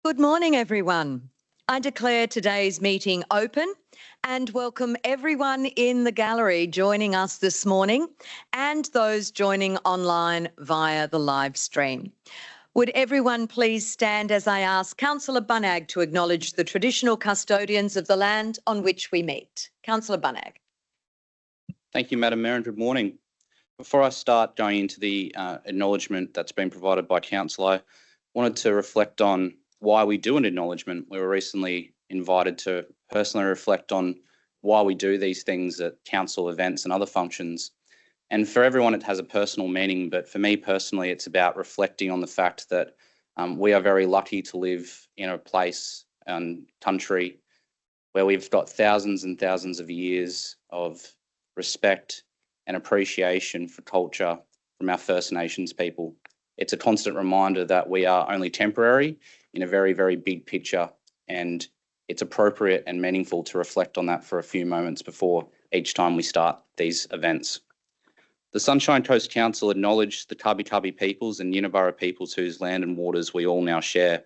Good morning, everyone. I declare today's meeting open and welcome everyone in the gallery joining us this morning and those joining online via the live stream. Would everyone please stand as I ask Councillor Bunnag to acknowledge the traditional custodians of the land on which we meet. Councillor Bunnag. Thank you, Madam Mayor, and good morning. Before I start going into the acknowledgement that's been provided by Council, I wanted to reflect on why we do an acknowledgement. We were recently invited to personally reflect on why we do these things at council events and other functions. And for everyone, it has a personal meaning, but for me personally, it's about reflecting on the fact that we are very lucky to live in a place and country where we've got thousands and thousands of years of respect and appreciation for culture from our First Nations people. It's a constant reminder that we are only temporary in a very, very big picture, and it's appropriate and meaningful to reflect on that for a few moments before each time we start these events. The Sunshine Coast Council acknowledged the Kabi Kabi peoples and Yinabara peoples whose land and waters we all now share.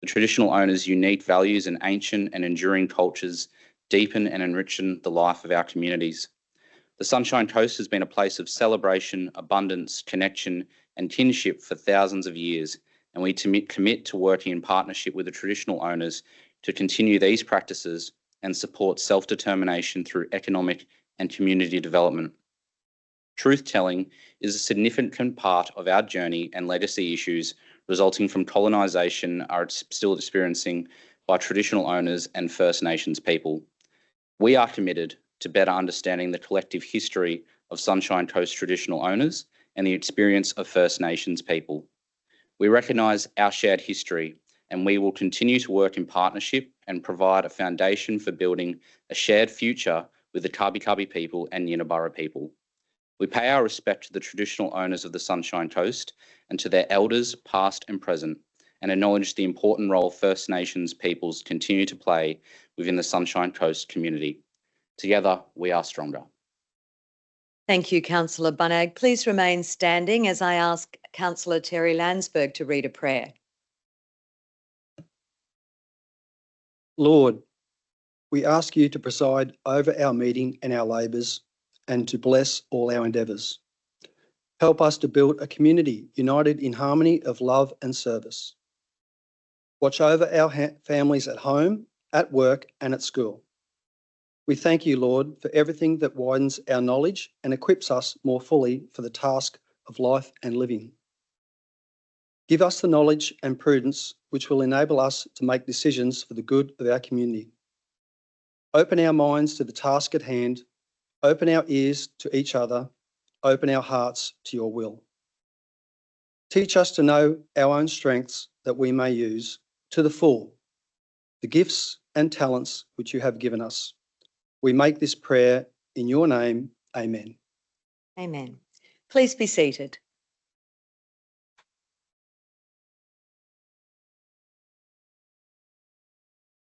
The traditional owners' unique values and ancient and enduring cultures deepen and enrichen the life of our communities. The Sunshine Coast has been a place of celebration, abundance, connection and kinship for thousands of years, and we commit to working in partnership with the traditional owners to continue these practices and support self-determination through economic and community development. Truth-telling is a significant part of our journey, and legacy issues resulting from colonisation are still experiencing by traditional owners and First Nations people. We are committed to better understanding the collective history of Sunshine Coast traditional owners and the experience of First Nations people. We recognise our shared history, and we will continue to work in partnership and provide a foundation for building a shared future with the Kabi Kabi people and Yinabara people. We pay our respect to the traditional owners of the Sunshine Coast and to their elders, past and present, and acknowledge the important role First Nations peoples continue to play within the Sunshine Coast community. Together, we are stronger. Thank you, Councillor Bunnag. Please remain standing as I ask Councillor Terry Landsberg to read a prayer. Lord, we ask you to preside over our meeting and our labours and to bless all our endeavours. Help us to build a community united in harmony of love and service. Watch over our families at home, at work and at school. We thank you, Lord, for everything that widens our knowledge and equips us more fully for the task of life and living. Give us the knowledge and prudence which will enable us to make decisions for the good of our community. Open our minds to the task at hand, open our ears to each other, open our hearts to your will. Teach us to know our own strengths that we may use to the full, the gifts and talents which you have given us. We make this prayer in your name. Amen. Amen. Please be seated.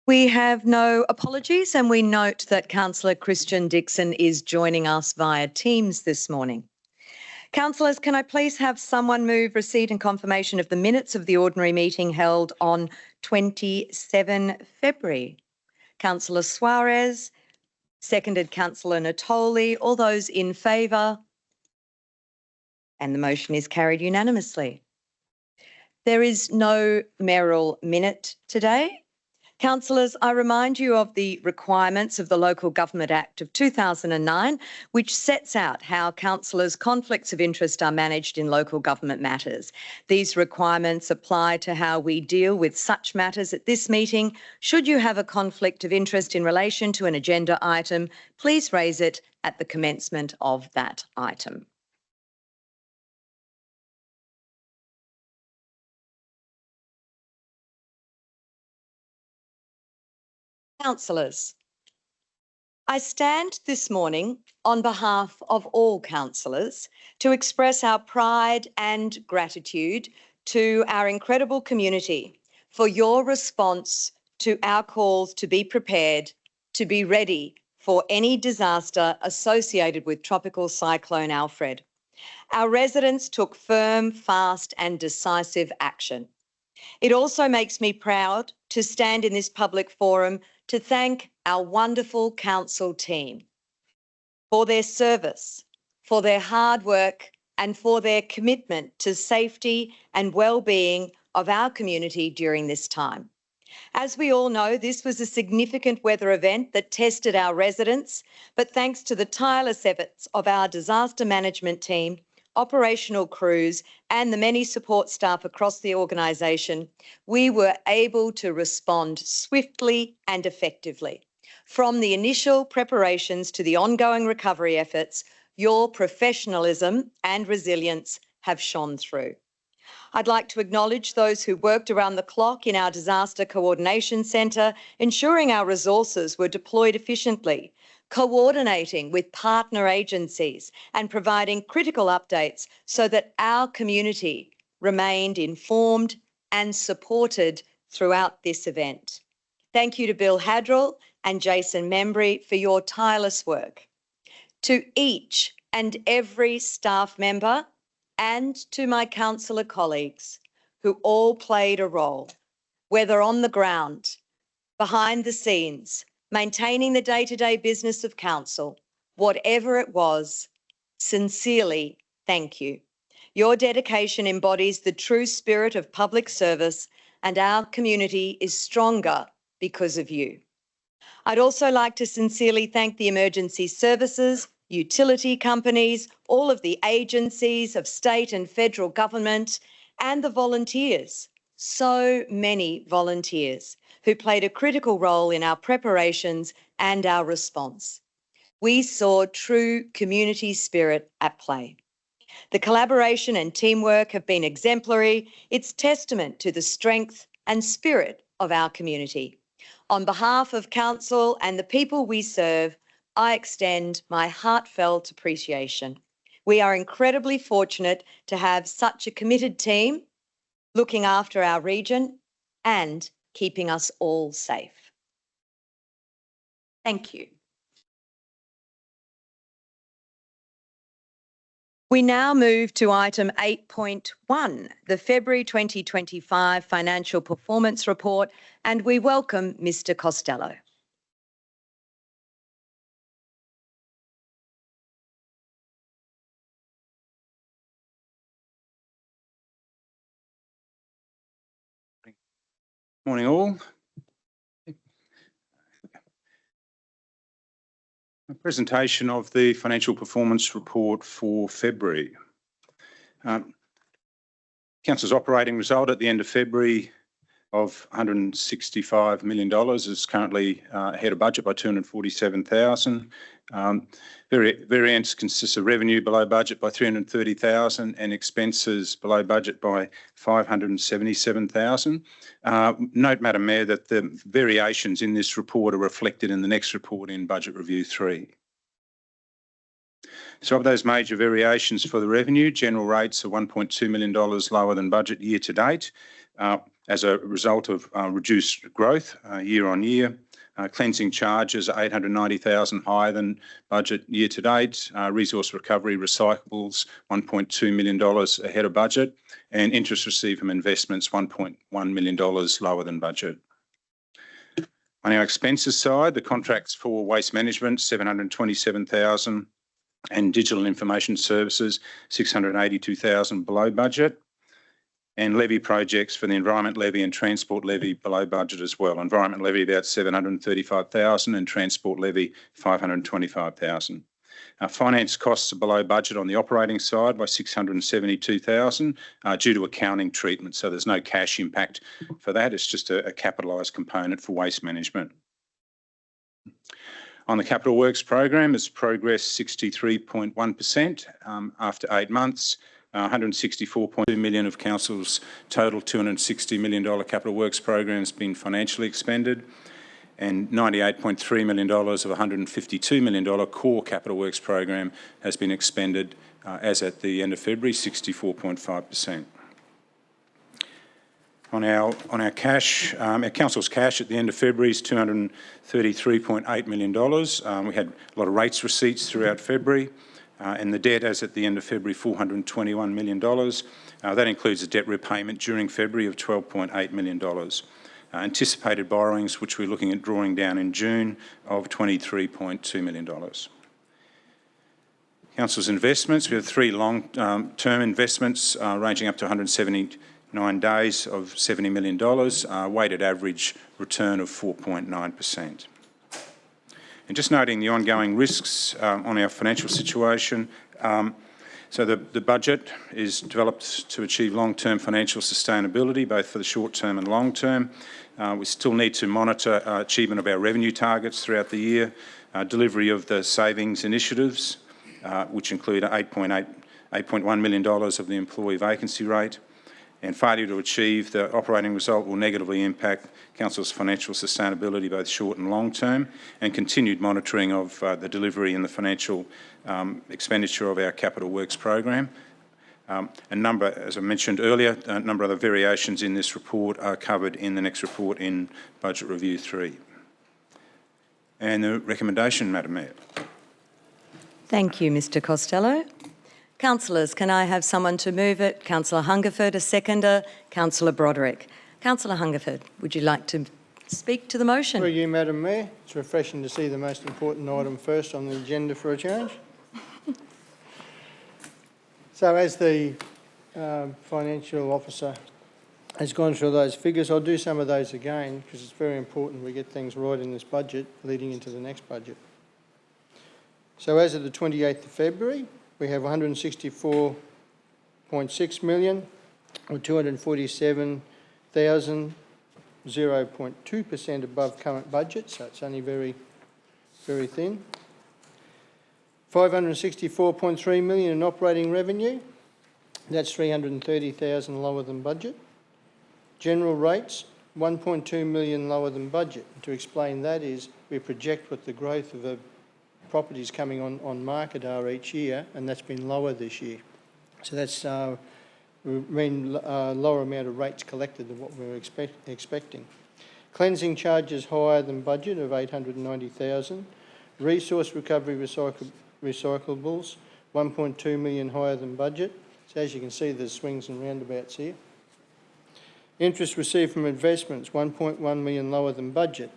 We have no apologies, and we note that Councillor Christian Dixon is joining us via Teams this morning. Councillors, can I please have someone move receipt and confirmation of the minutes of the ordinary meeting held on 27 February? Councillor Suarez, seconded Councillor Natoli. All those in favour? And the motion is carried unanimously. There is no mayoral minute today. Councillors, I remind you of the requirements of the Local Government Act of 2009, which sets out how councillors' conflicts of interest are managed in local government matters. These requirements apply to how we deal with such matters at this meeting. Should you have a conflict of interest in relation to an agenda item, please raise it at the commencement of that item. Councillors, I stand this morning on behalf of all councillors to express our pride and gratitude to our incredible community for your response to our calls to be prepared, to be ready for any disaster associated with Tropical Cyclone Alfred. Our residents took firm, fast and decisive action. It also makes me proud to stand in this public forum to thank our wonderful council team for their service, for their hard work, and for their commitment to safety and well-being of our community during this time. As we all know, this was a significant weather event that tested our residents, but thanks to the tireless efforts of our disaster management team, operational crews, and the many support staff across the organisation, we were able to respond swiftly and effectively. From the initial preparations to the ongoing recovery efforts, your professionalism and resilience have shone through. I'd like to acknowledge those who worked around the clock in our Disaster Coordination Centre, ensuring our resources were deployed efficiently, coordinating with partner agencies and providing critical updates so that our community remained informed and supported throughout this event. Thank you to Bill Hadrell and Jason Membry for your tireless work. To each and every staff member and to my councillor colleagues who all played a role, whether on the ground, behind the scenes, maintaining the day-to-day business of council, whatever it was, sincerely thank you. Your dedication embodies the true spirit of public service, and our community is stronger because of you. I'd also like to sincerely thank the emergency services, utility companies, all of the agencies of state and federal government, and the volunteers, so many volunteers who played a critical role in our preparations and our response. We saw true community spirit at play. The collaboration and teamwork have been exemplary. It's testament to the strength and spirit of our community. On behalf of Council and the people we serve, I extend my heartfelt appreciation. We are incredibly fortunate to have such a committed team looking after our region and keeping us all safe. Thank you. We now move to item 8.1, the February 2025 Financial Performance Report, and we welcome Mr. Costello. Morning all. A presentation of the Financial Performance Report for February. Council's operating result at the end of February of $165 million is currently ahead of budget by $247,000. Variance consists of revenue below budget by $330,000 and expenses below budget by $577,000. Note, Madam Mayor, that the variations in this report are reflected in the next report in Budget Review 3. So of those major variations for the revenue, general rates are $1.2 million lower than budget year to date as a result of reduced growth year on year. Cleansing charges are $890,000 higher than budget year to date. Resource recovery recyclables $1.2 million ahead of budget, and interest received from investments $1.1 million lower than budget. On our expenses side, the contracts for waste management $727,000 and digital information services $682,000 below budget. And levy projects for the environment levy and transport levy below budget as well. Environment levy about $735,000 and transport levy $525,000. Finance costs are below budget on the operating side by $672,000 due to accounting treatment. So there's no cash impact for that. It's just a capitalised component for waste management. On the capital works program, it's progressed 63.1% after 8 months. $164.2 million of Council's total $260 million capital works program has been financially expended, and $98.3 million of $152 million core capital works program has been expended as at the end of February, 64.5%. On our cash, our Council's cash at the end of February is $233.8 million. We had a lot of rates receipts throughout February. and the debt as at the end of February, $421 million. That includes a debt repayment during February of $12.8 million. Anticipated borrowings, which we're looking at drawing down in June, of $23.2 million. Council's investments, we have 3 long-term investments ranging up to 179 days of $70 million, weighted average return of 4.9%. And just noting the ongoing risks on our financial situation, so the budget is developed to achieve long-term financial sustainability, both for the short term and long term. We still need to monitor achievement of our revenue targets throughout the year, delivery of the savings initiatives, which include $8.1 million of the employee vacancy rate, and failure to achieve the operating result will negatively impact Council's financial sustainability, both short and long term, and continued monitoring of the delivery and the financial expenditure of our capital works program. A number, as I mentioned earlier, a number of the variations in this report are covered in the next report in Budget Review 3. And the recommendation, Madam Mayor. Thank you, Mr Costello. Councillors, can I have someone to move it? Councillor Hungerford, a seconder. Councillor Broderick. Councillor Hungerford, would you like to speak to the motion? Through you, Madam Mayor. It's refreshing to see the most important item first on the agenda for a change. So as the financial officer has gone through those figures, I'll do some of those again because it's very important we get things right in this budget leading into the next budget. So as of the 28th of February, we have 164.6 million, or 247,000, 0.2% above current budget, so it's only very, very thin. 564.3 million in operating revenue, that's 330,000 lower than budget. General rates, 1.2 million lower than budget. To explain that is we project what the growth of the properties coming on market are each year, and that's been lower this year. So that's lower amount of rates collected than what we were expecting. Cleansing charges higher than budget of 890,000. Resource recovery recyclables, 1.2 million higher than budget. So as you can see, there's swings and roundabouts here. Interest received from investments, 1.1 million lower than budget.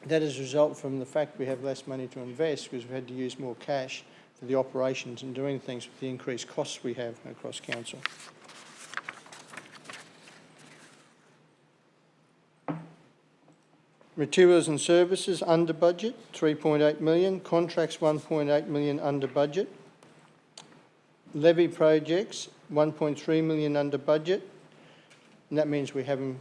That is a result from the fact we have less money to invest because we've had to use more cash for the operations and doing things with the increased costs we have across council. Materials and services under budget, 3.8 million. Contracts, 1.8 million under budget. Levy projects, 1.3 million under budget. And that means we haven't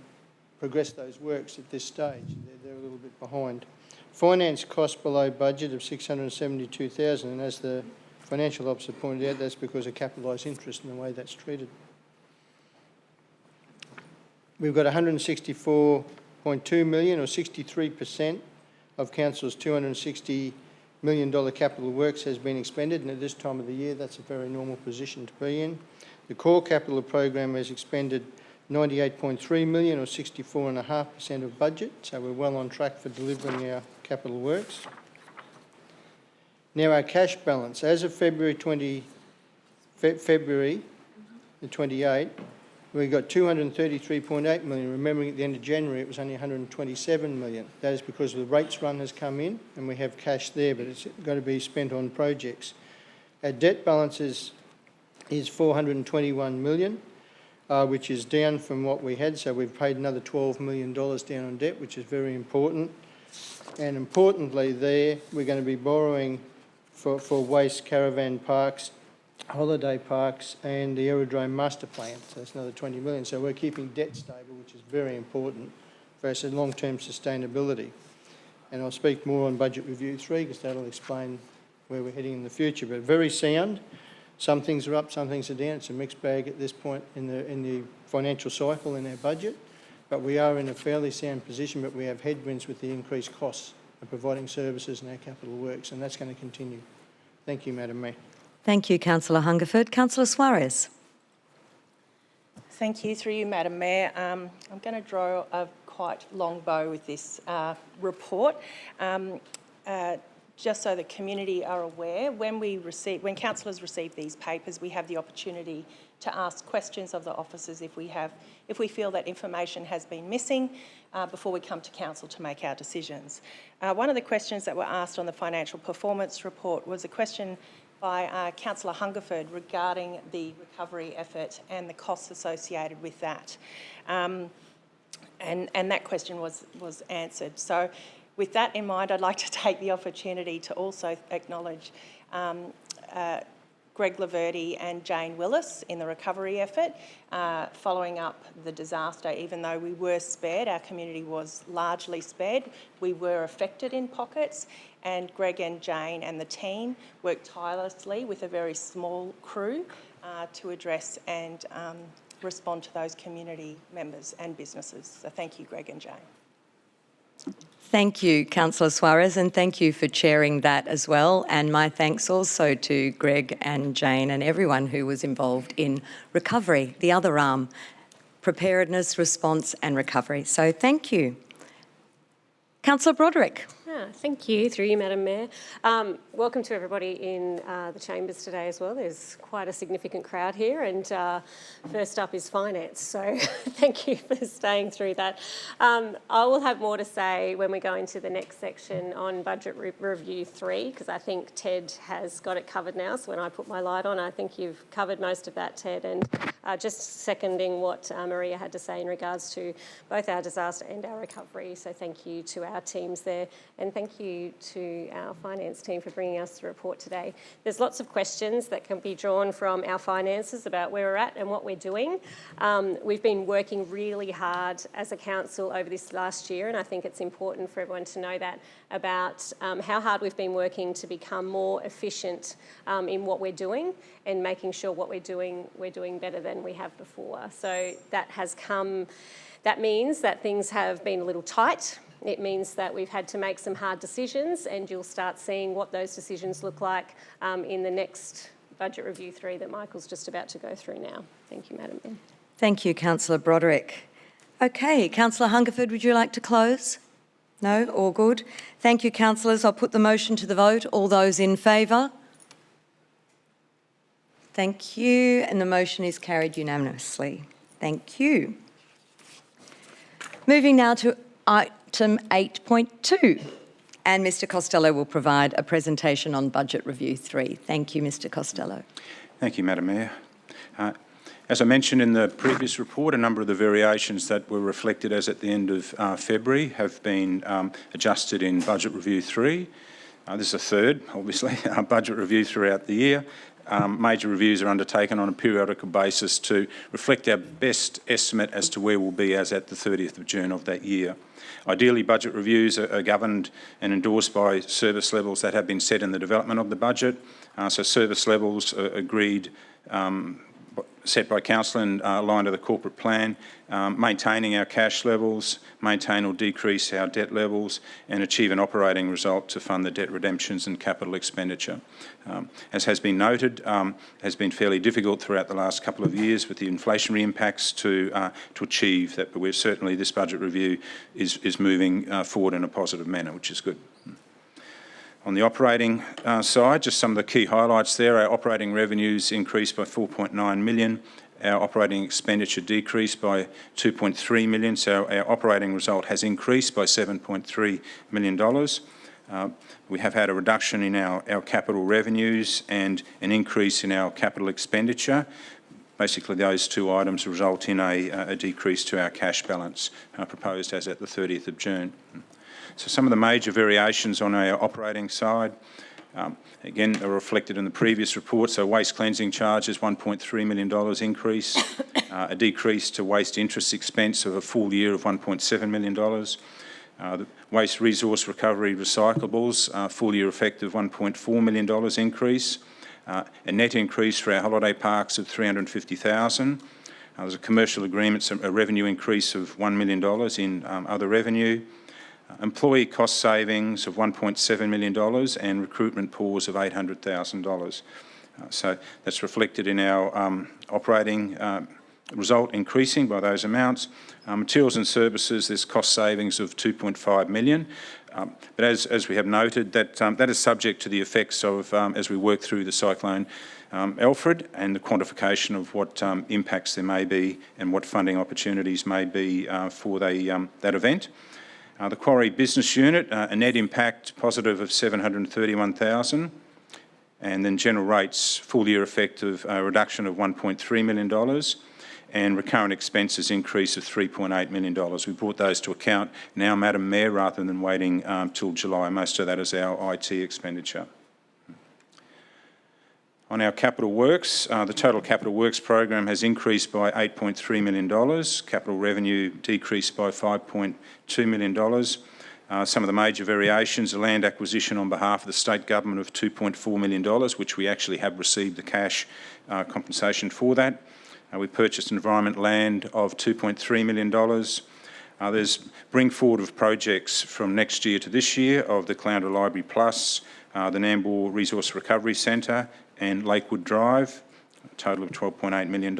progressed those works at this stage. They're a little bit behind. Finance costs below budget of 672,000, and as the financial officer pointed out, that's because of capitalised interest and the way that's treated. We've got 164.2 million, or 63% of council's $260 million capital works has been expended, and at this time of the year, that's a very normal position to be in. The core capital program has expended 98.3 million, or 64.5% of budget, so we're well on track for delivering our capital works. Now our cash balance, as of February the 28th, we've got 233.8 million. Remembering at the end of January it was only 127 million. That is because the rates run has come in and we have cash there, but it's got to be spent on projects. Our debt balance is 421 million. Which is down from what we had. So we've paid another $12 million down on debt, which is very important. And importantly there, we're going to be borrowing for waste caravan parks, holiday parks and the aerodrome master plan. So that's another 20 million. So we're keeping debt stable, which is very important for us in long-term sustainability. And I'll speak more on Budget Review 3 because that'll explain where we're heading in the future, but very sound. Some things are up, some things are down. It's a mixed bag at this point in the financial cycle in our budget, but we are in a fairly sound position, but we have headwinds with the increased costs of providing services in our capital works, and that's going to continue. Thank you, Madam Mayor. Thank you, Councillor Hungerford. Councillor Suarez. Thank you. Through you, Madam Mayor. I'm going to draw a quite long bow with this report. just so the community are aware, when councillors receive these papers, we have the opportunity to ask questions of the officers if we feel that information has been missing before we come to council to make our decisions. One of the questions that were asked on the financial performance report was a question by Councillor Hungerford regarding the recovery effort and the costs associated with that. And that question was answered. So with that in mind, I'd like to take the opportunity to also acknowledge Greg Laverty and Jane Willis in the recovery effort, following up the disaster. Even though we were spared, our community was largely spared, we were affected in pockets, and Greg and Jane and the team worked tirelessly with a very small crew to address and respond to those community members and businesses. So thank you, Greg and Jane. Thank you, Councillor Suarez, and thank you for chairing that as well. And my thanks also to Greg and Jane and everyone who was involved in recovery, the other arm, preparedness, response and recovery. So thank you. Councillor Broderick. Thank you, through you, Madam Mayor. Welcome to everybody in the chambers today as well. There's quite a significant crowd here, and first up is finance, so thank you for staying through that. I will have more to say when we go into the next section on Budget Review 3, because I think Ted has got it covered now, so when I put my light on, I think you've covered most of that, Ted, and just seconding what Maria had to say in regards to both our disaster and our recovery, so thank you to our teams there. And thank you to our finance team for bringing us the report today. There's lots of questions that can be drawn from our finances about where we're at and what we're doing. We've been working really hard as a council over this last year, and I think it's important for everyone to know that about how hard we've been working to become more efficient in what we're doing and making sure what we're doing better than we have before. So that means that things have been a little tight. It means that we've had to make some hard decisions, and you'll start seeing what those decisions look like in the next Budget Review 3 that Michael's just about to go through now. Thank you, Madam Mayor. Thank you, Councillor Broderick. Okay, Councillor Hungerford, would you like to close? No? All good. Thank you, councillors. I'll put the motion to the vote. All those in favour? Thank you. And the motion is carried unanimously. Thank you. Moving now to Item 8.2, and Mr Costello will provide a presentation on Budget Review 3. Thank you, Mr Costello. Thank you, Madam Mayor. As I mentioned in the previous report, a number of the variations that were reflected as at the end of February have been adjusted in Budget Review 3. This is a third, obviously, budget review throughout the year. Major reviews are undertaken on a periodical basis to reflect our best estimate as to where we'll be as at the 30th of June of that year. Ideally, budget reviews are governed and endorsed by service levels that have been set in the development of the budget. So service levels are agreed, set by council and aligned to the corporate plan, maintaining our cash levels, maintain or decrease our debt levels, and achieve an operating result to fund the debt redemptions and capital expenditure. As has been noted, has been fairly difficult throughout the last couple of years with the inflationary impacts to achieve that, but certainly this budget review is moving forward in a positive manner, which is good. On the operating side, just some of the key highlights there. Our operating revenues increased by 4.9 million. Our operating expenditure decreased by 2.3 million, so our operating result has increased by $7.3 million. We have had a reduction in our capital revenues and an increase in our capital expenditure. Basically, those two items result in a decrease to our cash balance proposed as at the 30th of June. So some of the major variations on our operating side, again, are reflected in the previous report. So waste cleansing charges, $1.3 million increase, a decrease to waste interest expense of a full year of $1.7 million. The waste resource recovery recyclables, full year effect of $1.4 million increase, a net increase for our holiday parks of $350,000. There's a commercial agreement, a revenue increase of $1 million in other revenue. Employee cost savings of $1.7 million and recruitment pause of $800,000. So that's reflected in our operating result increasing by those amounts. Materials and services, there's cost savings of $2.5 million. But as we have noted, that is subject to the effects of, as we work through the Cyclone Alfred and the quantification of what impacts there may be and what funding opportunities may be for that event. The Quarry Business Unit, a net impact positive of $731,000, and then general rates, full year effect of a reduction of $1.3 million, and recurrent expenses increase of $3.8 million. We brought those to account now, Madam Mayor, rather than waiting till July. Most of that is our IT expenditure. On our capital works, the total capital works program has increased by $8.3 million. Capital revenue decreased by $5.2 million. Some of the major variations, a land acquisition on behalf of the state government of $2.4 million, which we actually have received the cash compensation for that. We purchased environment land of $2.3 million. There's bring forward of projects from next year to this year of the Caloundra Library Plus, the Nambour Resource Recovery Centre and Lakewood Drive, a total of $12.8 million.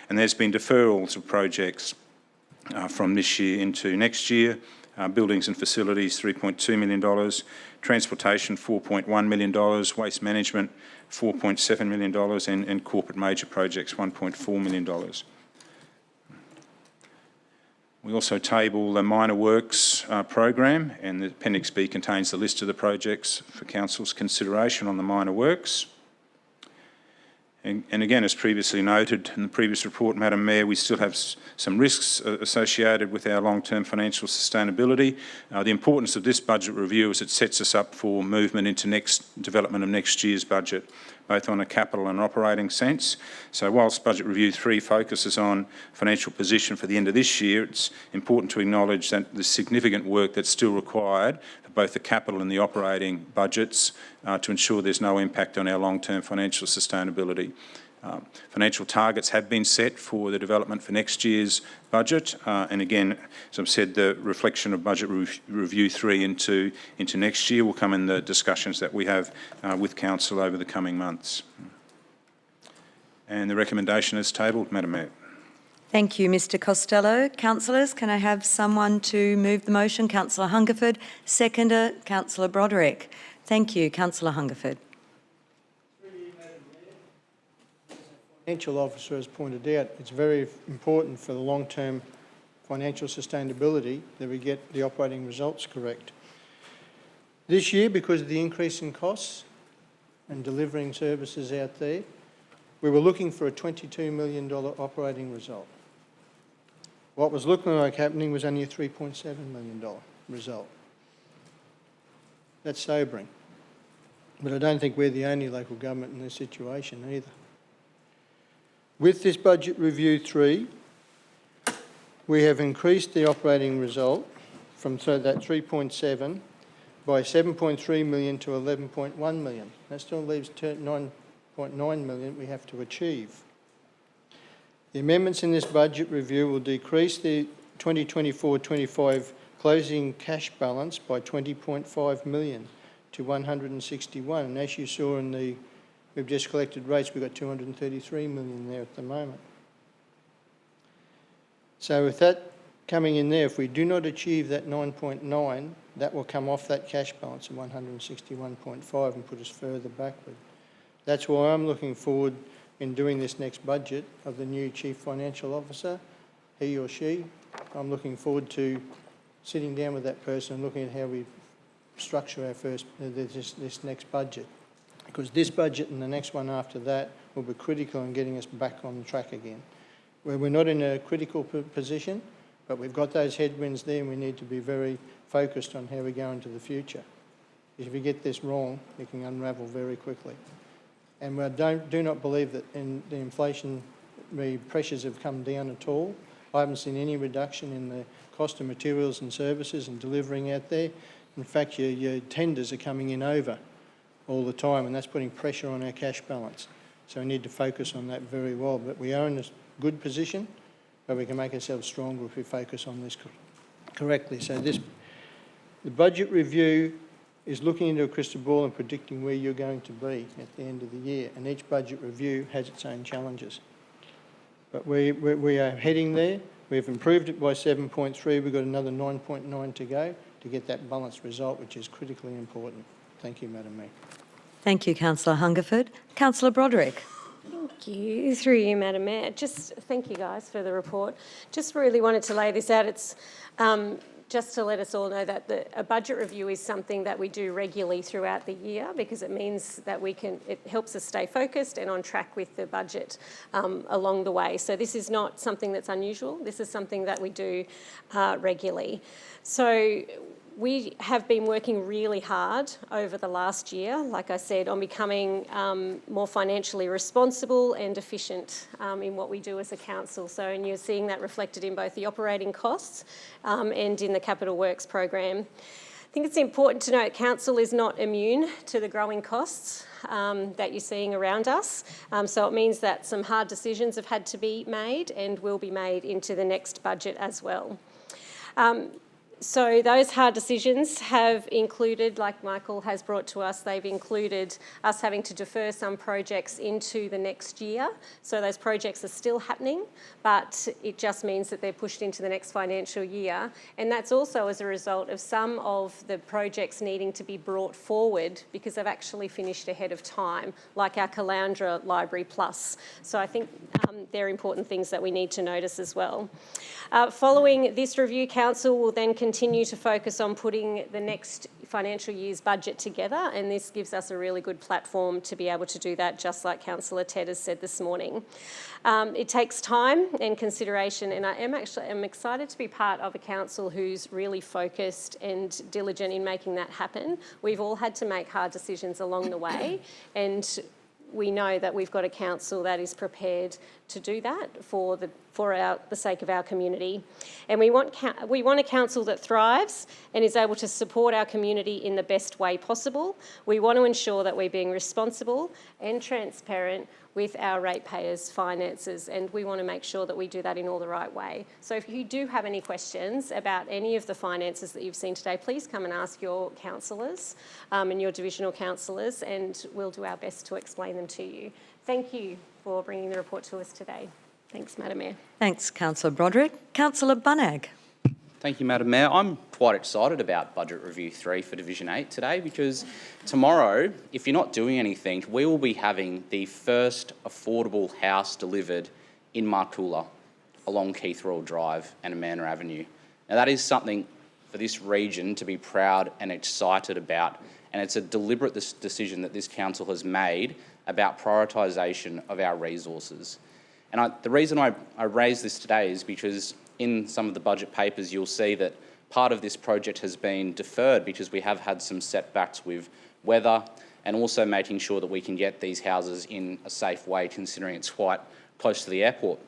And there's been deferrals of projects from this year into next year. Buildings and facilities, $3.2 million. Transportation, $4.1 million. Waste management, $4.7 million. And corporate major projects, $1.4 million. We also table the minor works program, and the Appendix B contains the list of the projects for Council's consideration on the minor works. And again, as previously noted in the previous report, Madam Mayor, we still have some risks associated with our long-term financial sustainability. The importance of this budget review is it sets us up for movement into development of next year's budget, both on a capital and operating sense. So whilst Budget Review 3 focuses on financial position for the end of this year, it's important to acknowledge that the significant work that's still required for both the capital and the operating budgets to ensure there's no impact on our long-term financial sustainability. Financial targets have been set for the development for next year's budget, and again, as I've said, the reflection of Budget Review 3 into next year will come in the discussions that we have with Council over the coming months. And the recommendation is tabled, Madam Mayor. Thank you, Mr Costello. Councillors, can I have someone to move the motion? Councillor Hungerford, seconder, Councillor Broderick. Thank you, Councillor Hungerford. Financial officer has pointed out, it's very important for the long-term financial sustainability that we get the operating results correct. This year, because of the increase in costs and delivering services out there, we were looking for a $22 million operating result. What was looking like happening was only a $3.7 million result. That's sobering. But I don't think we're the only local government in this situation either. With this Budget Review 3, we have increased the operating result from that 3.7 by 7.3 million to 11.1 million. That still leaves 9.9 million we have to achieve. The amendments in this budget review will decrease the 2024-25 closing cash balance by 20.5 million to 161. And as you saw in the we've just collected rates, we've got 233 million there at the moment. So with that coming in there, if we do not achieve that 9.9, that will come off that cash balance of 161.5 and put us further backward. That's why I'm looking forward in doing this next budget of the new Chief Financial Officer, he or she. I'm looking forward to sitting down with that person and looking at how we structure our this next budget. Because this budget and the next one after that will be critical in getting us back on track again. Where we're not in a critical position, but we've got those headwinds there and we need to be very focused on how we go into the future. If we get this wrong, it can unravel very quickly. And we do not believe that in the inflationary pressures have come down at all. I haven't seen any reduction in the cost of materials and services and delivering out there. In fact, your tenders are coming in over all the time, and that's putting pressure on our cash balance. So we need to focus on that very well. But we are in a good position, but we can make ourselves stronger if we focus on this correctly. So the budget review is looking into a crystal ball and predicting where you're going to be at the end of the year. And each budget review has its own challenges. But we are heading there. We've improved it by 7.3. We've got another 9.9 to go. to get that balanced result, which is critically important. Thank you, Madam Mayor. Thank you, Councillor Hungerford. Councillor Broderick. Thank you. Through you, Madam Mayor. Just thank you guys for the report. Just really wanted to lay this out. It's just to let us all know that a budget review is something that we do regularly throughout the year, because it means that it helps us stay focused and on track with the budget along the way. So this is not something that's unusual. This is something that we do regularly. So we have been working really hard over the last year, like I said, on becoming more financially responsible and efficient in what we do as a council. So, and you're seeing that reflected in both the operating costs and in the capital works program. I think it's important to note council is not immune to the growing costs that you're seeing around us. So it means that some hard decisions have had to be made and will be made into the next budget as well. So those hard decisions have included, like Michael has brought to us, they've included us having to defer some projects into the next year. So those projects are still happening, but it just means that they're pushed into the next financial year. And that's also as a result of some of the projects needing to be brought forward because they've actually finished ahead of time, like our Caloundra Library Plus. So I think they're important things that we need to notice as well. Following this review, Council will then continue to focus on putting the next financial year's budget together, and this gives us a really good platform to be able to do that, just like Councillor Ted has said this morning. It takes time and consideration, and I'm excited to be part of a council who's really focused and diligent in making that happen. We've all had to make hard decisions along the way, and we know that we've got a council that is prepared to do that for the sake of our community. And we want a council that thrives and is able to support our community in the best way possible. We want to ensure that we're being responsible and transparent with our ratepayers' finances, and we want to make sure that we do that in all the right way. So if you do have any questions about any of the finances that you've seen today, please come and ask your councillors and your divisional councillors, and we'll do our best to explain them to you. Thank you for bringing the report to us today. Thanks, Madam Mayor. Thanks, Councillor Broderick. Councillor Bunnag. Thank you, Madam Mayor. I'm quite excited about Budget Review 3 for Division 8 today, because tomorrow, if you're not doing anything, we will be having the first affordable house delivered in Maroochydore along Keith Royal Drive and Amanda Avenue. Now, that is something for this region to be proud and excited about, and it's a deliberate decision that this council has made about prioritisation of our resources. And the reason I raise this today is because in some of the budget papers, you'll see that part of this project has been deferred because we have had some setbacks with weather, and also making sure that we can get these houses in a safe way, considering it's quite close to the airport.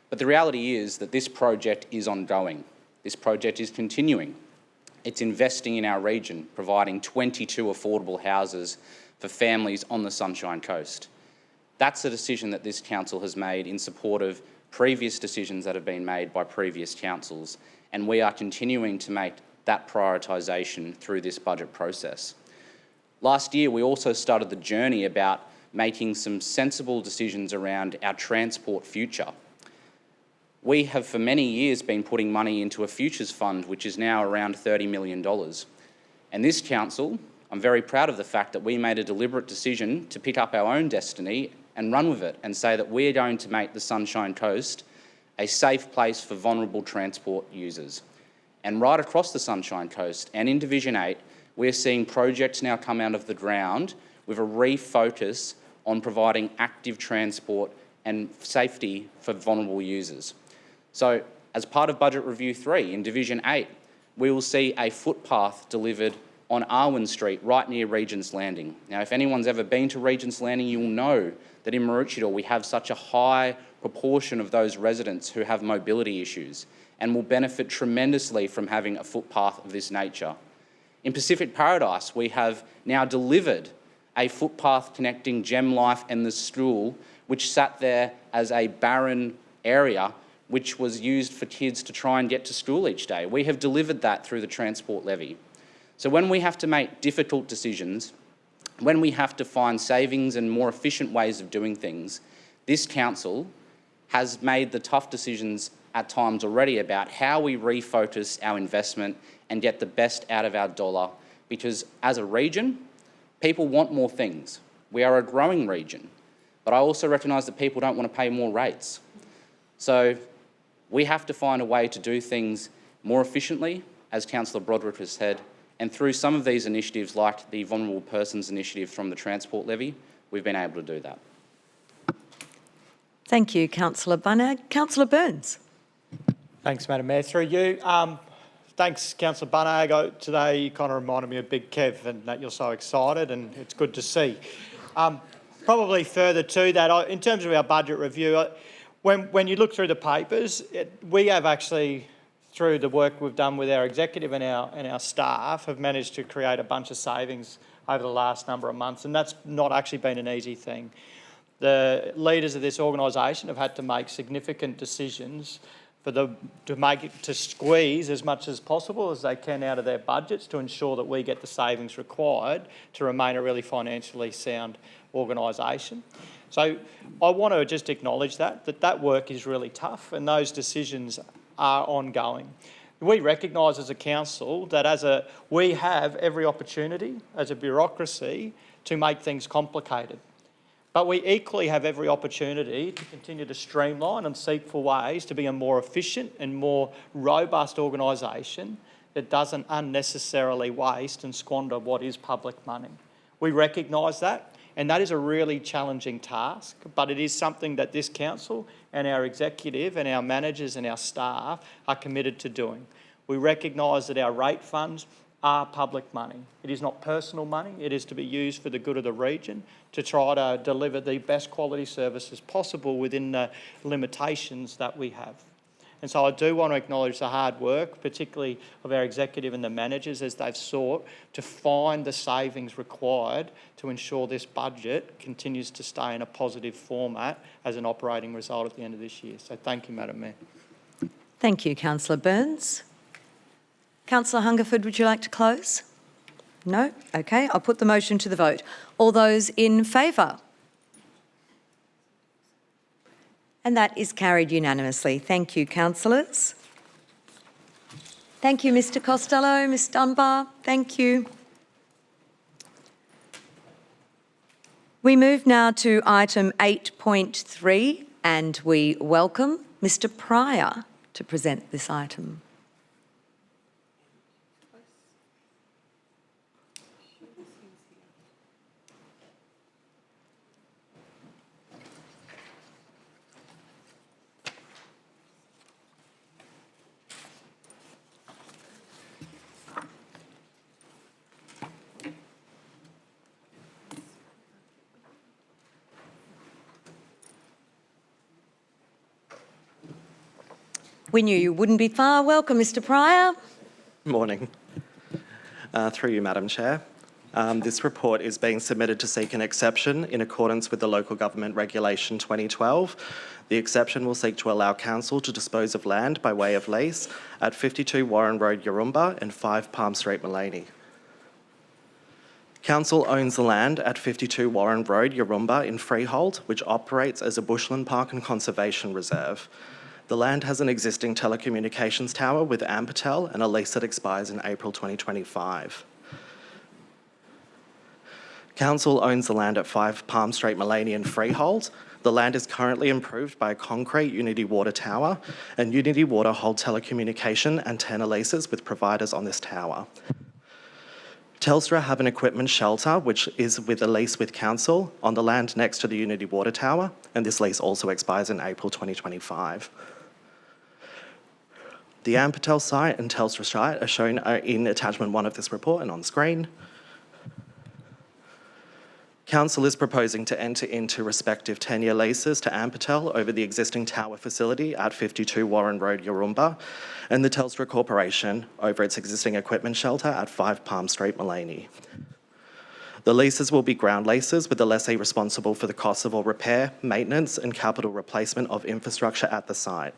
But the reality is that this project is ongoing. This project is continuing. It's investing in our region, providing 22 affordable houses for families on the Sunshine Coast. That's a decision that this council has made in support of previous decisions that have been made by previous councils, and we are continuing to make that prioritisation through this budget process. Last year, we also started the journey about making some sensible decisions around our transport future. We have for many years been putting money into a futures fund, which is now around $30 million. And this council, I'm very proud of the fact that we made a deliberate decision to pick up our own destiny and run with it and say that we're going to make the Sunshine Coast a safe place for vulnerable transport users. And right across the Sunshine Coast and in Division 8, we're seeing projects now come out of the ground with a refocus on providing active transport and safety for vulnerable users. So as part of Budget Review 3 in Division 8, we will see a footpath delivered on Arwen Street, right near Regent's Landing. Now, if anyone's ever been to Regent's Landing, you'll know that in Maroochydore we have such a high proportion of those residents who have mobility issues and will benefit tremendously from having a footpath of this nature. In Pacific Paradise, we have now delivered a footpath connecting Gem Life and the school, which sat there as a barren area which was used for kids to try and get to school each day. We have delivered that through the transport levy. So when we have to make difficult decisions, when we have to find savings and more efficient ways of doing things, this council has made the tough decisions at times already about how we refocus our investment and get the best out of our dollar, because as a region, people want more things. We are a growing region, but I also recognise that people don't want to pay more rates. So we have to find a way to do things more efficiently, as Councillor Broderick has said, and through some of these initiatives like the Vulnerable Persons Initiative from the Transport Levy, we've been able to do that. Thank you, Councillor Bunag. Councillor Burns. Thanks, Madam Mayor. Through you. Thanks, Councillor Bunag. Today you kind of reminded me of Big Kev and that you're so excited, and it's good to see. Probably further to that, in terms of our budget review, when you look through the papers, we have actually, through the work we've done with our executive and our staff, have managed to create a bunch of savings over the last number of months, and that's not actually been an easy thing. The leaders of this organisation have had to make significant decisions to squeeze as much as possible as they can out of their budgets to ensure that we get the savings required to remain a really financially sound organisation. So I want to just acknowledge that work is really tough, and those decisions are ongoing. We recognise as a council that we have every opportunity as a bureaucracy to make things complicated. But we equally have every opportunity to continue to streamline and seek for ways to be a more efficient and more robust organisation that doesn't unnecessarily waste and squander what is public money. We recognise that, and that is a really challenging task, but it is something that this council and our executive and our managers and our staff are committed to doing. We recognise that our rate funds are public money. It is not personal money. It is to be used for the good of the region to try to deliver the best quality services possible within the limitations that we have. And so I do want to acknowledge the hard work, particularly of our executive and the managers, as they've sought to find the savings required to ensure this budget continues to stay in a positive format as an operating result at the end of this year. So thank you, Madam Mayor. Thank you, Councillor Burns. Councillor Hungerford, would you like to close? No? Okay, I'll put the motion to the vote. All those in favour? And that is carried unanimously. Thank you, councillors. Thank you, Mr Costello, Ms Dunbar. Thank you. We move now to item 8.3 and we welcome Mr Pryor to present this item. We knew you wouldn't be far. Welcome, Mr Pryor. Morning. Through you, Madam Chair. This report is being submitted to seek an exception in accordance with the Local Government Regulation 2012. The exception will seek to allow Council to dispose of land by way of lease at 52 Warran Road, Yaroomba and 5 Palm Street, Maleny. Council owns the land at 52 Warran Road, Yaroomba in freehold, which operates as a bushland park and conservation reserve. The land has an existing telecommunications tower with Amplitel and a lease that expires in April 2025. Council owns the land at 5 Palm Street, Maleny in freehold. The land is currently improved by a concrete Unity Water tower, and Unity Water hold telecommunication antenna leases with providers on this tower. Telstra have an equipment shelter, which is with a lease with Council on the land next to the Unity Water tower, and this lease also expires in April 2025. The Amplitel site and Telstra site are shown in attachment 1 of this report and on screen. Council is proposing to enter into respective 10-year leases to Amplitel over the existing tower facility at 52 Warran Road, Yaroomba, and the Telstra Corporation over its existing equipment shelter at 5 Palm Street, Maleny. The leases will be ground leases with the lessee responsible for the costs of all repair, maintenance and capital replacement of infrastructure at the site.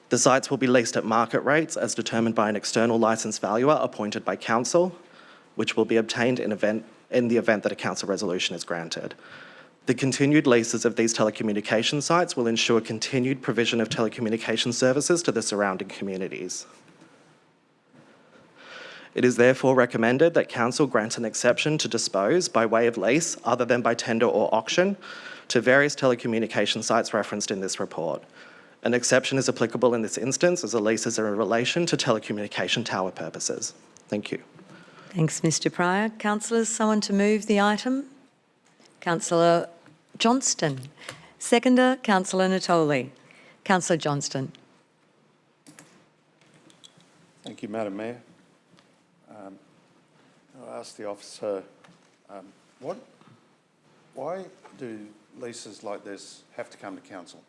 The sites will be leased at market rates as determined by an external licence valuer appointed by Council, which will be obtained in the event that a Council resolution is granted. The continued leases of these telecommunication sites will ensure continued provision of telecommunication services to the surrounding communities. It is therefore recommended that Council grant an exception to dispose by way of lease, other than by tender or auction, to various telecommunication sites referenced in this report. An exception is applicable in this instance as the leases are in relation to telecommunication tower purposes. Thank you. Thanks, Mr Pryor. Councillors, someone to move the item? Councillor Johnston. Seconder, Councillor Natoli. Councillor Johnston. Thank you, Madam Mayor. I'll ask the officer, why do leases like this have to come to council?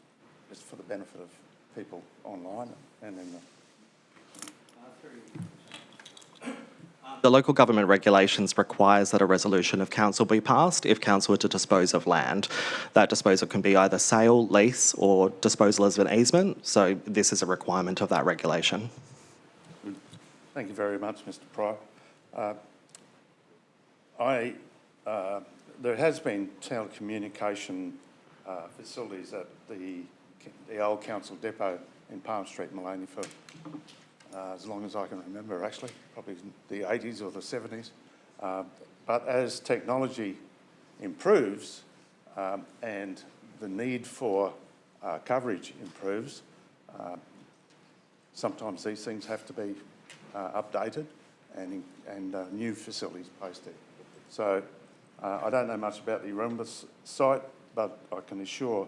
Just for the benefit of people online and in The local government regulations requires that a resolution of council be passed if council were to dispose of land. That disposal can be either sale, lease, or disposal as an easement. So this is a requirement of that regulation. Thank you very much, Mr Pryor. There has been telecommunication facilities at the old council depot in Palm Street, Maleny, for as long as I can remember, actually, probably the 80s or the 70s. But as technology improves and the need for coverage improves, sometimes these things have to be updated and new facilities posted. So I don't know much about the Yaroomba site, but I can assure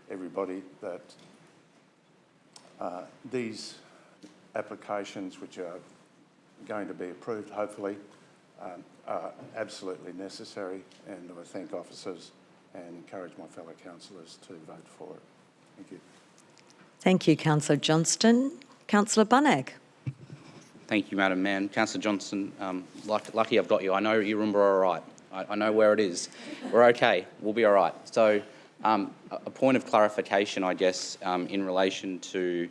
everybody that these applications, which are going to be approved, hopefully, are absolutely necessary, and I thank officers and encourage my fellow councillors to vote for it. Thank you. Thank you, Councillor Johnston. Councillor Bunnag. Thank you, Madam Mayor. Councillor Johnston, lucky I've got you. I know Yaroomba are all right. I know where it is. We're okay. We'll be all right. So a point of clarification, I guess, in relation to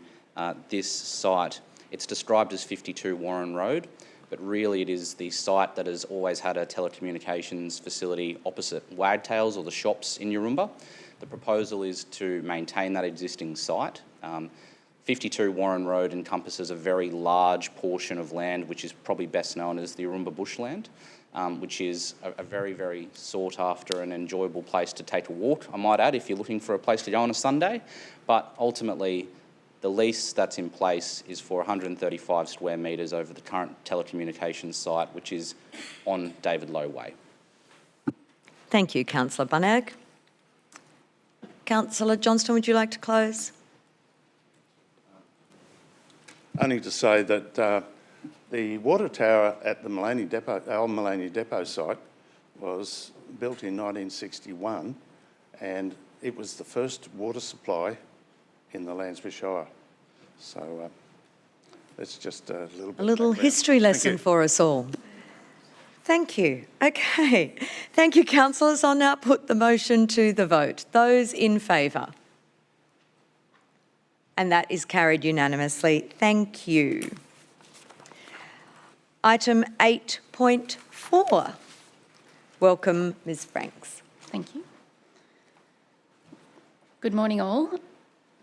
this site. It's described as 52 Warran Road, but really it is the site that has always had a telecommunications facility opposite Wagtails or the shops in Yaroomba. The proposal is to maintain that existing site. 52 Warran Road encompasses a very large portion of land, which is probably best known as the Yaroomba bushland, which is a very, very sought after and enjoyable place to take a walk, I might add, if you're looking for a place to go on a Sunday. But ultimately, the lease that's in place is for 135 square metres over the current telecommunications site, which is on David Lowe Way. Thank you, Councillor Bunnag. Councillor Johnston, would you like to close? Only to say that the water tower at the Maleny depot, old Maleny depot site, was built in 1961, and it was the first water supply in the Landsborough Shire. So that's just a little bit. A little history lesson for us all. Thank you. Okay. Thank you, councillors. I'll now put the motion to the vote. Those in favour? And that is carried unanimously. Thank you. Item 8.4. Welcome, Ms Franks. Thank you. Good morning, all.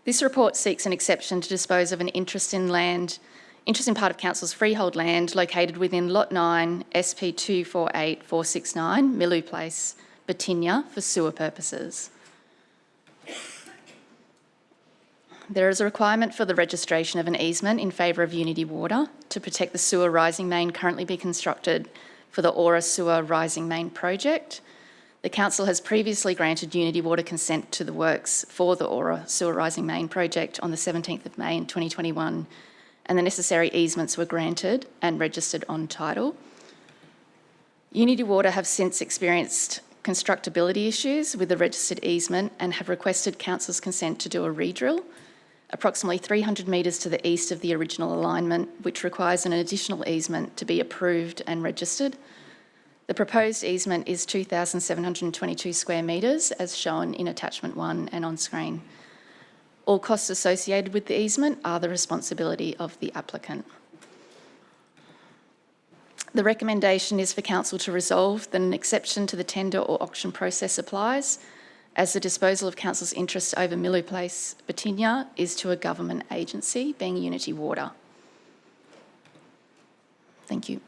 This report seeks an exception to dispose of an interest in part of Council's freehold land located within Lot 9, SP 248469, Milieu Place, Birtinya, for sewer purposes. There is a requirement for the registration of an easement in favour of Unity Water to protect the sewer rising main currently being constructed for the Aura Sewer Rising Main project. The Council has previously granted Unity Water consent to the works for the Aura Sewer Rising Main project on the 17th of May in 2021, and the necessary easements were granted and registered on title. Unity Water have since experienced constructability issues with the registered easement and have requested Council's consent to do a redrill approximately 300 metres to the east of the original alignment, which requires an additional easement to be approved and registered. The proposed easement is 2,722 square metres, as shown in attachment 1 and on screen. All costs associated with the easement are the responsibility of the applicant. The recommendation is for Council to resolve that an exception to the tender or auction process applies, as the disposal of council's interests over Milieu Place, Birtinya, is to a government agency, being Unity Water. Thank you.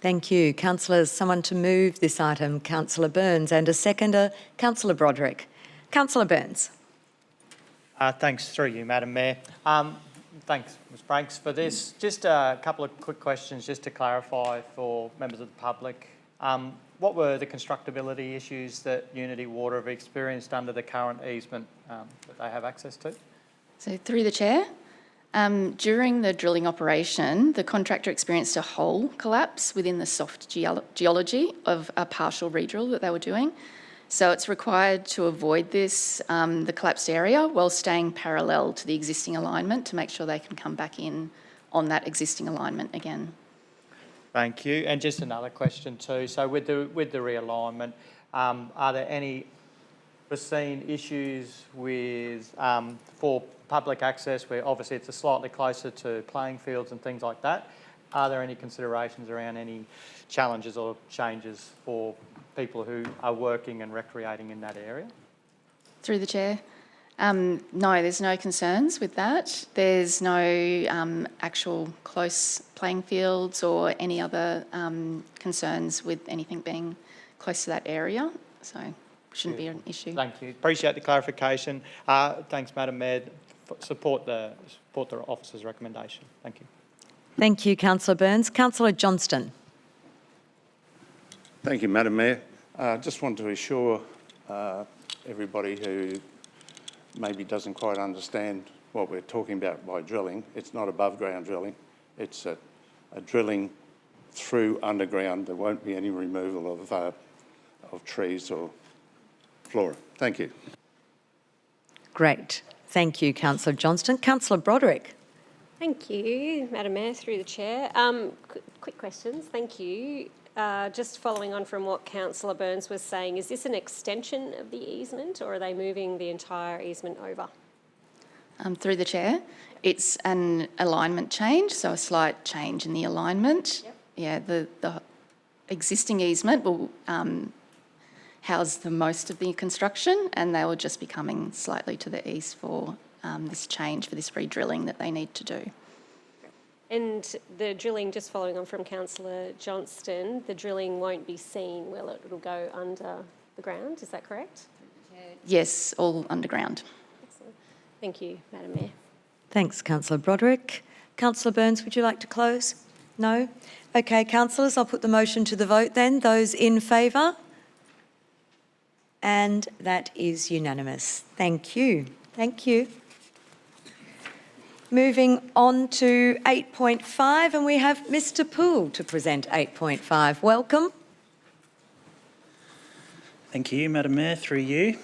Thank you. Councillors, someone to move this item, Councillor Burns, and a seconder, Councillor Broderick. Councillor Burns. Thanks, through you, Madam Mayor. Thanks, Ms Franks, for this. Just a couple of quick questions just to clarify for members of the public. What were the constructability issues that Unity Water have experienced under the current easement that they have access to? So through the chair, during the drilling operation, the contractor experienced a hole collapse within the soft geology of a partial re-drill that they were doing. So it's required to avoid this, the collapsed area, while staying parallel to the existing alignment to make sure they can come back in on that existing alignment again. Thank you. And just another question too. So with the realignment, are there any foreseen issues with for public access where obviously it's slightly closer to playing fields and things like that? Are there any considerations around any challenges or changes for people who are working and recreating in that area? Through the chair. No, there's no concerns with that. There's no actual close playing fields or any other concerns with anything being close to that area, so shouldn't be an issue. Thank you. Appreciate the clarification. Thanks, Madam Mayor. Support the officer's recommendation. Thank you. Thank you, Councillor Burns. Councillor Johnston. Thank you, Madam Mayor. Just want to assure everybody who maybe doesn't quite understand what we're talking about by drilling. It's not above ground drilling. It's a drilling through underground. There won't be any removal of trees or flora. Thank you. Great. Thank you, Councillor Johnston. Councillor Broderick. Thank you, Madam Mayor, through the chair. Quick questions, thank you. Just following on from what Councillor Burns was saying, is this an extension of the easement or are they moving the entire easement over? Through the chair, it's an alignment change, so a slight change in the alignment. Yep. Yeah, the existing easement will house the most of the construction and they will just be coming slightly to the east for this change, for this re-drilling that they need to do. And the drilling, just following on from Councillor Johnston, the drilling won't be seen, will it? It'll go under the ground, is that correct? Yes, all underground. Excellent. Thank you, Madam Mayor. Thanks, Councillor Broderick. Councillor Burns, would you like to close? No? Okay, councillors, I'll put the motion to the vote then. Those in favour? And that is unanimous. Thank you. Thank you. Moving on to 8.5, and we have Mr Poole to present 8.5. Welcome. Thank you, Madam Mayor, through you.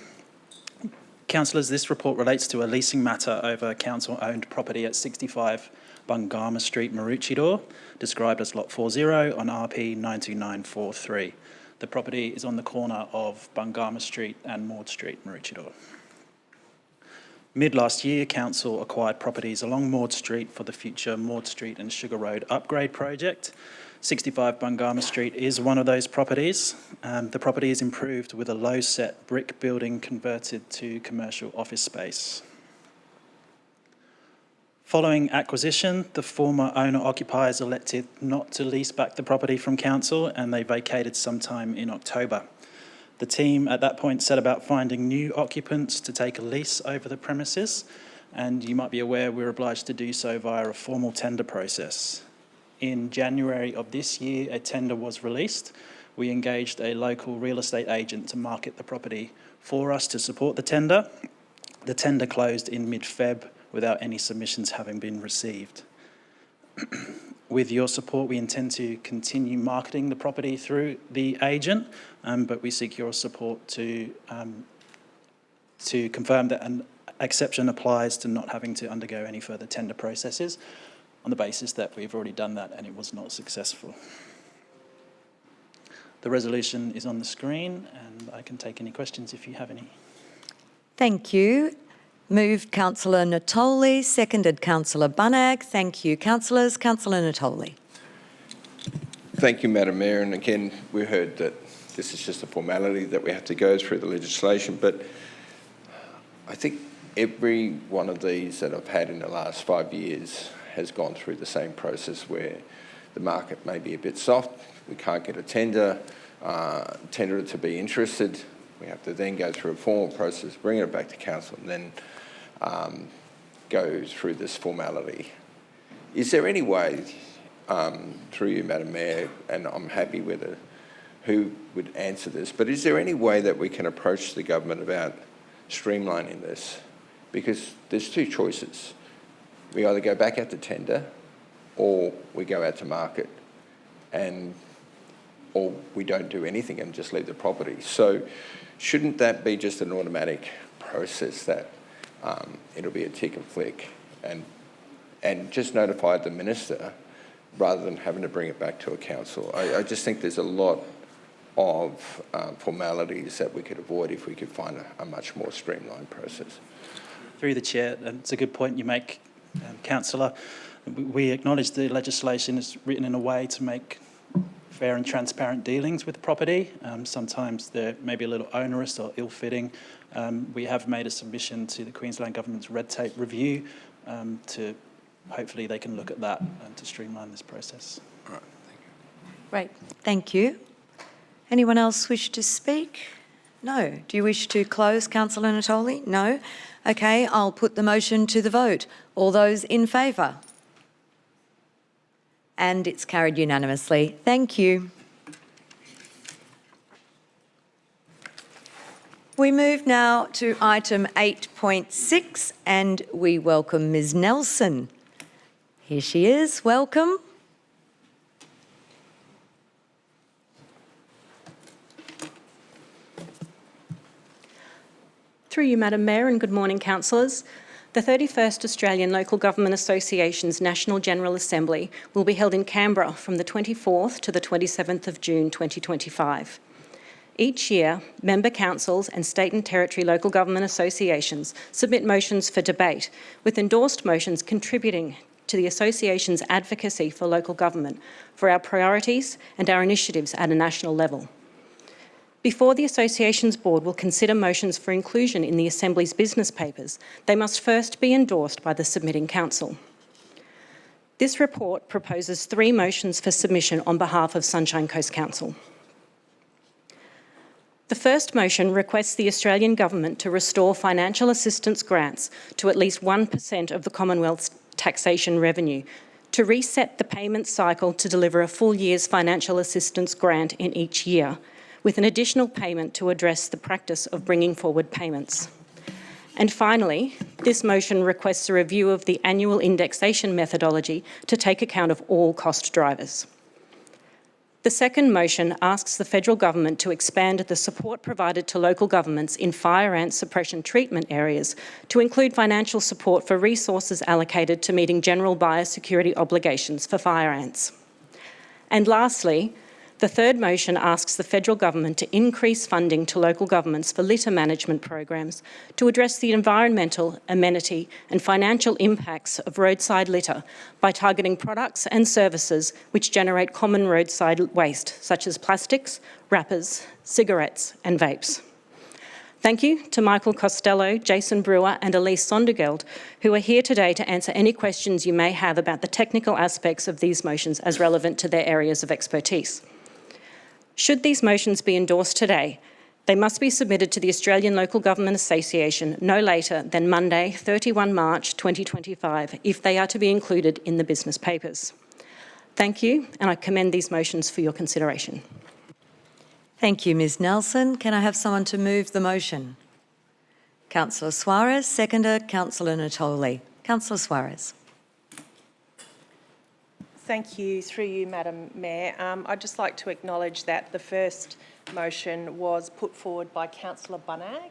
Councillors, this report relates to a leasing matter over council-owned property at 65 Bungama Street, Maroochydore, described as Lot 40 on RP 92943. The property is on the corner of Bungama Street and Maud Street, Maroochydore. Mid last year, Council acquired properties along Maud Street for the future Maud Street and Sugar Road upgrade project. 65 Bungama Street is one of those properties. The property is improved with a low-set brick building converted to commercial office space. Following acquisition, the former owner-occupiers elected not to lease back the property from Council and they vacated sometime in October. The team at that point set about finding new occupants to take a lease over the premises, and you might be aware we're obliged to do so via a formal tender process. In January of this year, a tender was released. We engaged a local real estate agent to market the property for us to support the tender. The tender closed in mid-Feb without any submissions having been received. With your support, we intend to continue marketing the property through the agent, but we seek your support to confirm that an exception applies to not having to undergo any further tender processes on the basis that we've already done that and it was not successful. The resolution is on the screen and I can take any questions if you have any. Thank you. Moved Councillor Natoli, seconded Councillor Bunnag. Thank you, councillors. Councillor Natoli. Thank you, Madam Mayor. And again, we heard that this is just a formality that we have to go through the legislation, but I think every one of these that I've had in the last 5 years has gone through the same process where the market may be a bit soft, we can't get a tenderer to be interested, we have to then go through a formal process, bring it back to council and then go through this formality. Is there any way, through you, Madam Mayor, and I'm happy with who would answer this, but is there any way that we can approach the government about streamlining this? Because there's two choices. We either go back out to tender or we go out to market, or we don't do anything and just leave the property. So shouldn't that be just an automatic process that it'll be a tick and flick and just notify the minister rather than having to bring it back to a council? I just think there's a lot of formalities that we could avoid if we could find a much more streamlined process. Through the chair, and it's a good point you make, Councillor. We acknowledge the legislation is written in a way to make fair and transparent dealings with property. Sometimes they're maybe a little onerous or ill-fitting. We have made a submission to the Queensland Government's red tape review to hopefully they can look at that to streamline this process. All right, thank you. Great, thank you. Anyone else wish to speak? No. Do you wish to close, Councillor Natoli? No. Okay, I'll put the motion to the vote. All those in favour? And it's carried unanimously. Thank you. We move now to item 8.6 and we welcome Ms Nelson. Here she is, welcome. Through you, Madam Mayor, and good morning, councillors. The 31st Australian Local Government Association's National General Assembly will be held in Canberra from the 24th to the 27th of June 2025. Each year, member councils and state and territory local government associations submit motions for debate, with endorsed motions contributing to the association's advocacy for local government, for our priorities and our initiatives at a national level. Before the Association's board will consider motions for inclusion in the Assembly's business papers, they must first be endorsed by the submitting council. This report proposes 3 motions for submission on behalf of Sunshine Coast Council. The first motion requests the Australian Government to restore financial assistance grants to at least 1% of the Commonwealth's taxation revenue, to reset the payment cycle to deliver a full year's financial assistance grant in each year, with an additional payment to address the practice of bringing forward payments. And finally, this motion requests a review of the annual indexation methodology to take account of all cost drivers. The second motion asks the federal government to expand the support provided to local governments in fire ant suppression treatment areas to include financial support for resources allocated to meeting general biosecurity obligations for fire ants. And lastly, the third motion asks the federal government to increase funding to local governments for litter management programs to address the environmental, amenity and financial impacts of roadside litter by targeting products and services which generate common roadside waste, such as plastics, wrappers, cigarettes and vapes. Thank you to Michael Costello, Jason Brewer and Elise Sondergeld, who are here today to answer any questions you may have about the technical aspects of these motions as relevant to their areas of expertise. Should these motions be endorsed today, they must be submitted to the Australian Local Government Association no later than Monday, 31 March 2025, if they are to be included in the business papers. Thank you, and I commend these motions for your consideration. Thank you, Ms Nelson. Can I have someone to move the motion? Councillor Suarez, seconder, Councillor Natoli. Councillor Suarez. Thank you. Through you, Madam Mayor. I'd just like to acknowledge that the first motion was put forward by Councillor Bunag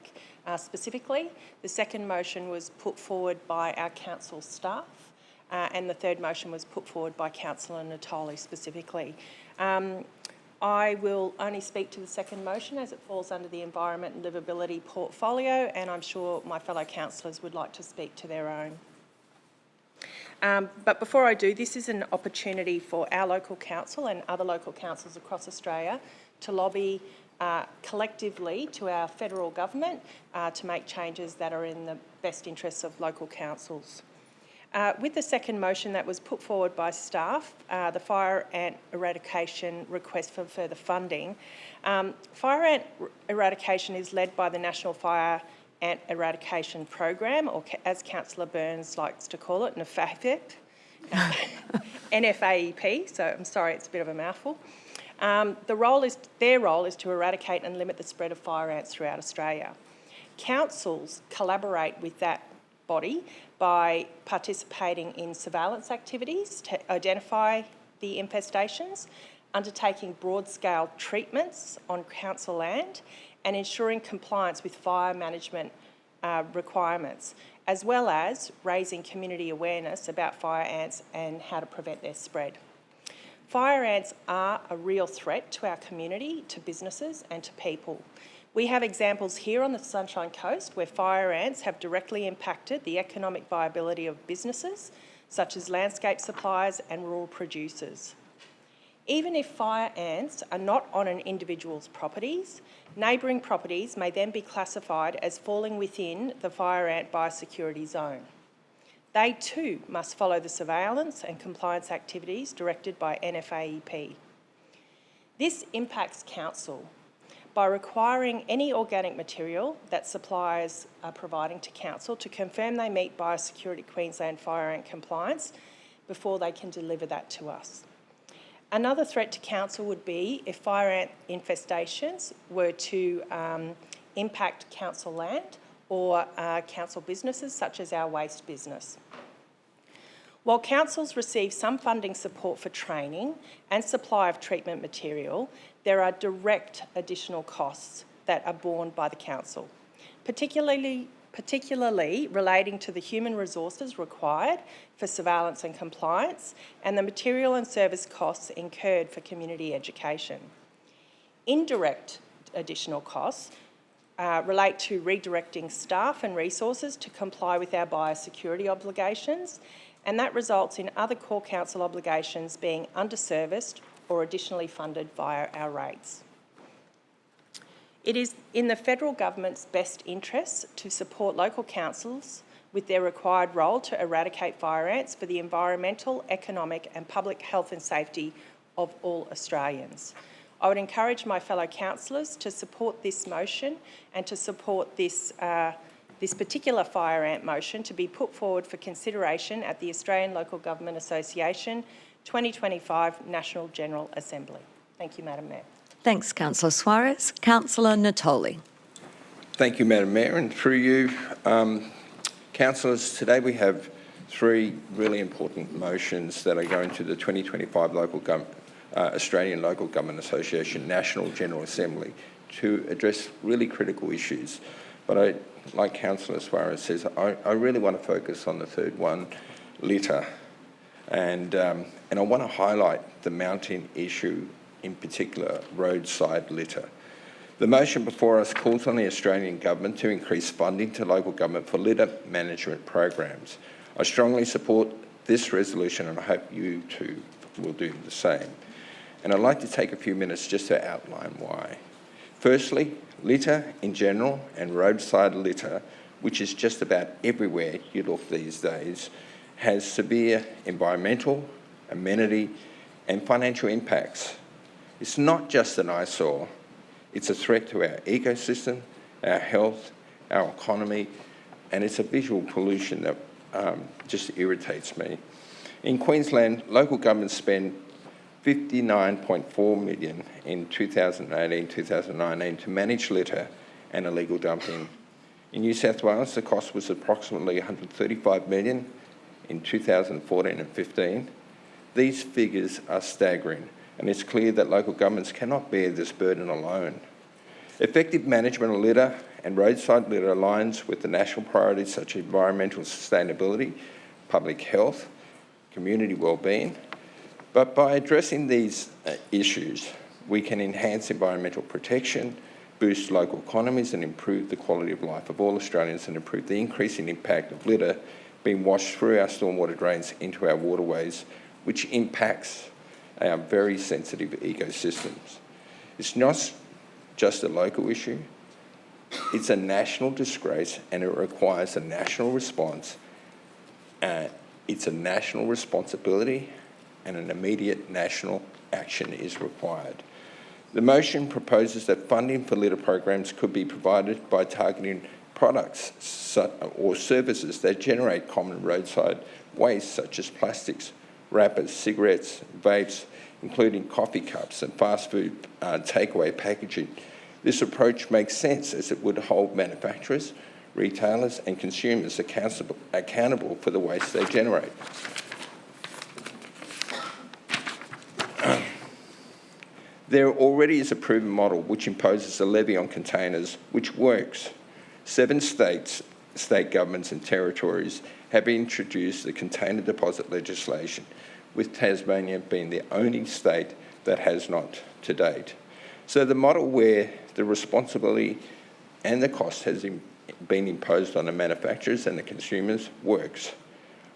specifically. The second motion was put forward by our council staff and the third motion was put forward by Councillor Natoli specifically. I will only speak to the second motion as it falls under the Environment and Livability portfolio, and I'm sure my fellow councillors would like to speak to their own. But before I do, this is an opportunity for our local council and other local councils across Australia to lobby collectively to our federal government to make changes that are in the best interests of local councils. With the second motion that was put forward by staff, the fire ant eradication request for further funding. Fire ant eradication is led by the National Fire Ant Eradication Program, or as Councillor Burns likes to call it, NFAEP, NFAEP, so I'm sorry, it's a bit of a mouthful. Their role is to eradicate and limit the spread of fire ants throughout Australia. Councils collaborate with that body by participating in surveillance activities to identify the infestations, undertaking broad-scale treatments on council land, and ensuring compliance with fire management requirements, as well as raising community awareness about fire ants and how to prevent their spread. Fire ants are a real threat to our community, to businesses and to people. We have examples here on the Sunshine Coast where fire ants have directly impacted the economic viability of businesses, such as landscape suppliers and rural producers. Even if fire ants are not on an individual's properties, neighbouring properties may then be classified as falling within the fire ant biosecurity zone. They too must follow the surveillance and compliance activities directed by NFAEP. This impacts council by requiring any organic material that suppliers are providing to council to confirm they meet Biosecurity Queensland fire ant compliance before they can deliver that to us. Another threat to council would be if fire ant infestations were to impact council land or council businesses such as our waste business. While councils receive some funding support for training and supply of treatment material, there are direct additional costs that are borne by the council, particularly relating to the human resources required for surveillance and compliance and the material and service costs incurred for community education. Indirect additional costs relate to redirecting staff and resources to comply with our biosecurity obligations, and that results in other core council obligations being underserviced or additionally funded via our rates. It is in the federal government's best interests to support local councils with their required role to eradicate fire ants for the environmental, economic and public health and safety of all Australians. I would encourage my fellow councillors to support this motion and to support this particular fire ant motion to be put forward for consideration at the Australian Local Government Association 2025 National General Assembly. Thank you, Madam Mayor. Thanks, Councillor Suarez. Councillor Natoli. Thank you, Madam Mayor, and through you, councillors, today we have three really important motions that are going to the 2025 Australian Local Government Association National General Assembly to address really critical issues. But like Councillor Suarez says, I really want to focus on the third one, litter. And I want to highlight the mounting issue, in particular, roadside litter. The motion before us calls on the Australian Government to increase funding to local government for litter management programs. I strongly support this resolution and I hope you too will do the same. And I'd like to take a few minutes just to outline why. Firstly, litter in general and roadside litter, which is just about everywhere you look these days, has severe environmental, amenity and financial impacts. It's not just an eyesore, it's a threat to our ecosystem, our health, our economy, and it's a visual pollution that just irritates me. In Queensland, local governments spend $59.4 million in 2018-2019 to manage litter and illegal dumping. In New South Wales, the cost was approximately $135 million in 2014 and 15. These figures are staggering, and it's clear that local governments cannot bear this burden alone. Effective management of litter and roadside litter aligns with the national priorities such as environmental sustainability, public health, community wellbeing. But by addressing these issues, we can enhance environmental protection, boost local economies and improve the quality of life of all Australians and improve the increasing impact of litter being washed through our stormwater drains into our waterways, which impacts our very sensitive ecosystems. It's just a local issue. It's a national disgrace and it requires a national response. It's a national responsibility and an immediate national action is required. The motion proposes that funding for litter programs could be provided by targeting products or services that generate common roadside waste such as plastics, wrappers, cigarettes, vapes, including coffee cups and fast food takeaway packaging. This approach makes sense as it would hold manufacturers, retailers and consumers accountable for the waste they generate. There already is a proven model which imposes a levy on containers, which works. 7 state governments and territories have introduced the container deposit legislation, with Tasmania being the only state that has not to date. So the model where the responsibility and the cost has been imposed on the manufacturers and the consumers works.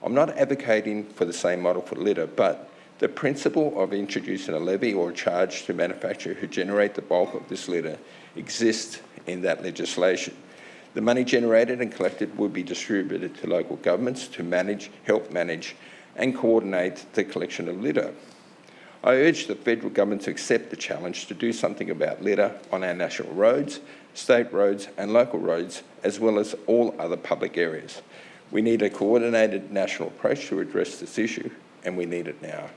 I'm not advocating for the same model for litter, but the principle of introducing a levy or a charge to manufacturers who generate the bulk of this litter exists in that legislation. The money generated and collected will be distributed to local governments to help manage and coordinate the collection of litter. I urge the federal government to accept the challenge to do something about litter on our national roads, state roads and local roads, as well as all other public areas. We need a coordinated national approach to address this issue, and we need it now.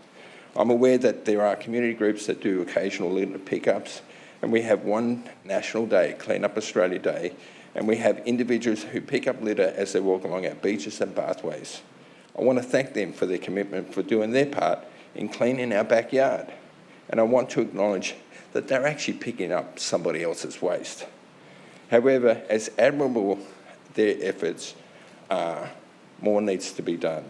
I'm aware that there are community groups that do occasional litter pickups, and we have one national day, Clean Up Australia Day, and we have individuals who pick up litter as they walk along our beaches and pathways. I want to thank them for their commitment for doing their part in cleaning our backyard. And I want to acknowledge that they're actually picking up somebody else's waste. However, as admirable their efforts are, more needs to be done.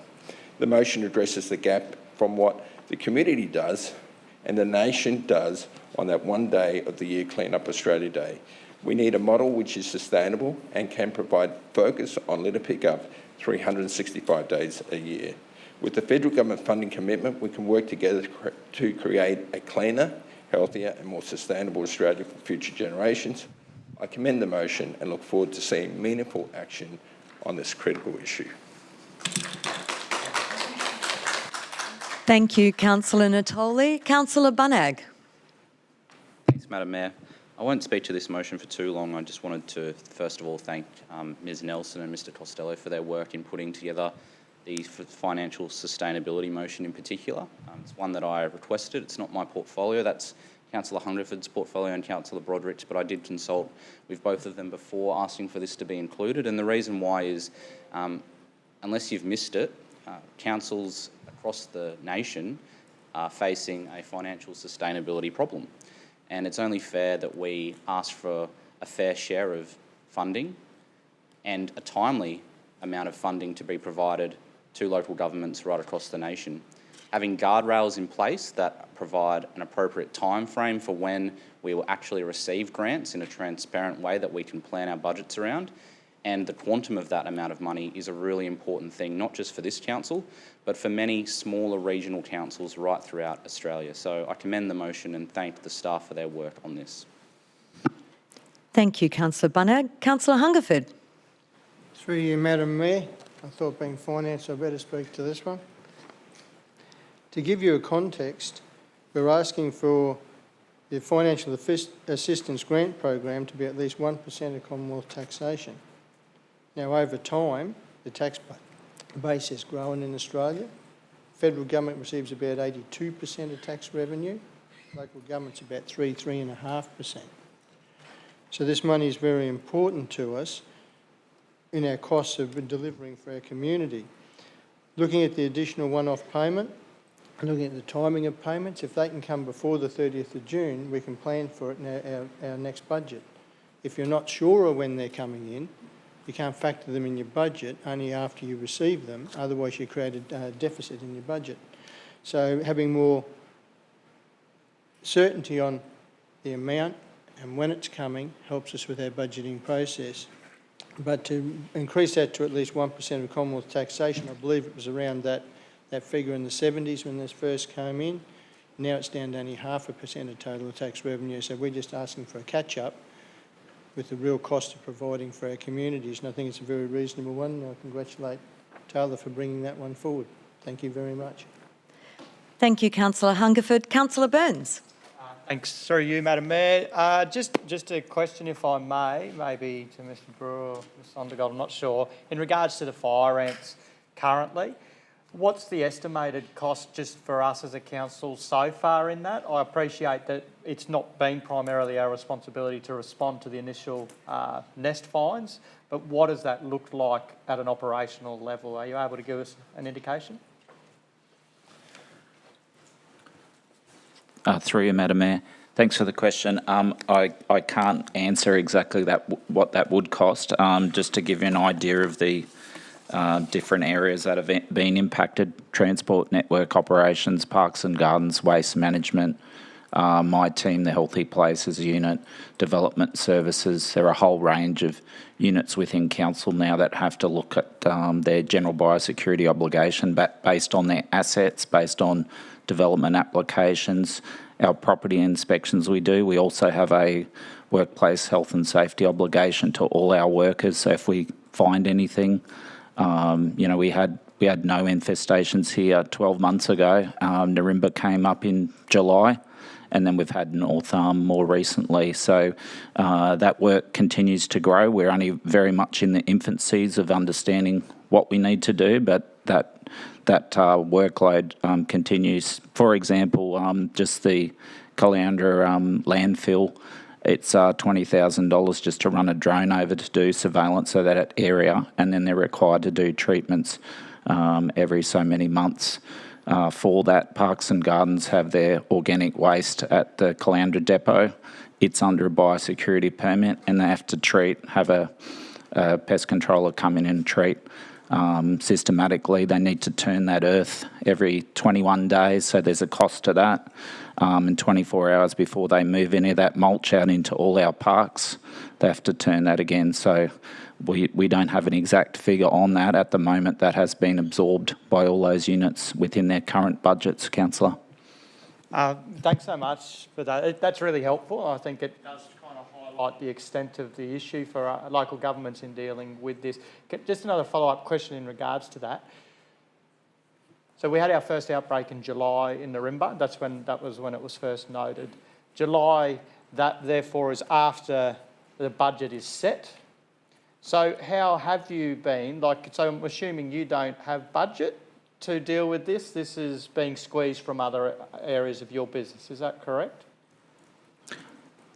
The motion addresses the gap from what the community does and the nation does on that one day of the year, Clean Up Australia Day. We need a model which is sustainable and can provide focus on litter pickup 365 days a year. With the federal government funding commitment, we can work together to create a cleaner, healthier and more sustainable Australia for future generations. I commend the motion and look forward to seeing meaningful action on this critical issue. Thank you, Councillor Natoli. Councillor Bunnag. Thanks, Madam Mayor. I won't speak to this motion for too long. I just wanted to, first of all, thank Ms Nelson and Mr Costello for their work in putting together the financial sustainability motion in particular. It's one that I requested. It's not my portfolio. That's Councillor Hungerford's portfolio and Councillor Broderick's, but I did consult with both of them before asking for this to be included. And the reason why is, unless you've missed it, councils across the nation are facing a financial sustainability problem. And it's only fair that we ask for a fair share of funding and a timely amount of funding to be provided to local governments right across the nation. Having guardrails in place that provide an appropriate time frame for when we will actually receive grants in a transparent way that we can plan our budgets around, and the quantum of that amount of money is a really important thing, not just for this council, but for many smaller regional councils right throughout Australia. So I commend the motion and thank the staff for their work on this. Thank you, Councillor Bunnag. Councillor Hungerford. Through you, Madam Mayor. I thought being finance, I better speak to this one. To give you a context, we're asking for the financial assistance grant program to be at least 1% of Commonwealth taxation. Now, over time, the tax base has grown in Australia. Federal government receives about 82% of tax revenue. Local government's about 3.5%. So this money is very important to us in our costs of delivering for our community. Looking at the additional one-off payment, and looking at the timing of payments, if they can come before the 30th of June, we can plan for it in our next budget. If you're not sure of when they're coming in, you can't factor them in your budget only after you receive them, otherwise you create a deficit in your budget. So having more certainty on the amount and when it's coming helps us with our budgeting process. But to increase that to at least 1% of Commonwealth taxation, I believe it was around that figure in the 70s when this first came in. Now it's down to only 0.5% of total tax revenue, so we're just asking for a catch-up with the real cost of providing for our communities, and I think it's a very reasonable one, and I congratulate Taylor for bringing that one forward. Thank you very much. Thank you, Councillor Hungerford. Councillor Burns. Thanks. Through you, Madam Mayor. Just a question, if I may, maybe to Mr Brewer or Ms Sondergaard, I'm not sure. In regards to the fire ants currently, what's the estimated cost just for us as a council so far in that? I appreciate that it's not been primarily our responsibility to respond to the initial nest finds, but what does that look like at an operational level? Are you able to give us an indication? Through you, Madam Mayor. Thanks for the question. I can't answer exactly what that would cost. Just to give you an idea of the different areas that have been impacted: transport network operations, parks and gardens, waste management, my team, the Healthy Places unit, development services. There are a whole range of units within council now that have to look at their general biosecurity obligation based on their assets, based on development applications, our property inspections we do. We also have a workplace health and safety obligation to all our workers. So if we find anything, we had no infestations here 12 months ago. Yaroomba came up in July, and then we've had North Arm more recently. So that work continues to grow. We're only very much in the infancies of understanding what we need to do, but that workload continues. For example, just the Caloundra landfill, it's $20,000 just to run a drone over to do surveillance of that area, and then they're required to do treatments every so many months. For that, Parks and Gardens have their organic waste at the Caloundra depot. It's under a biosecurity permit, and they have to have a pest controller come in and treat systematically. They need to turn that earth every 21 days, so there's a cost to that. And 24 hours before they move any of that mulch out into all our parks, they have to turn that again. So we don't have an exact figure on that at the moment. That has been absorbed by all those units within their current budgets, Councillor. Thanks so much for that. That's really helpful. I think it does kind of highlight the extent of the issue for local governments in dealing with this. Just another follow-up question in regards to that. So we had our first outbreak in July in Yaroomba. That was when it was first noted. July, that therefore is after the budget is set. So how have you been? So I'm assuming you don't have budget to deal with this. This is being squeezed from other areas of your business. Is that correct?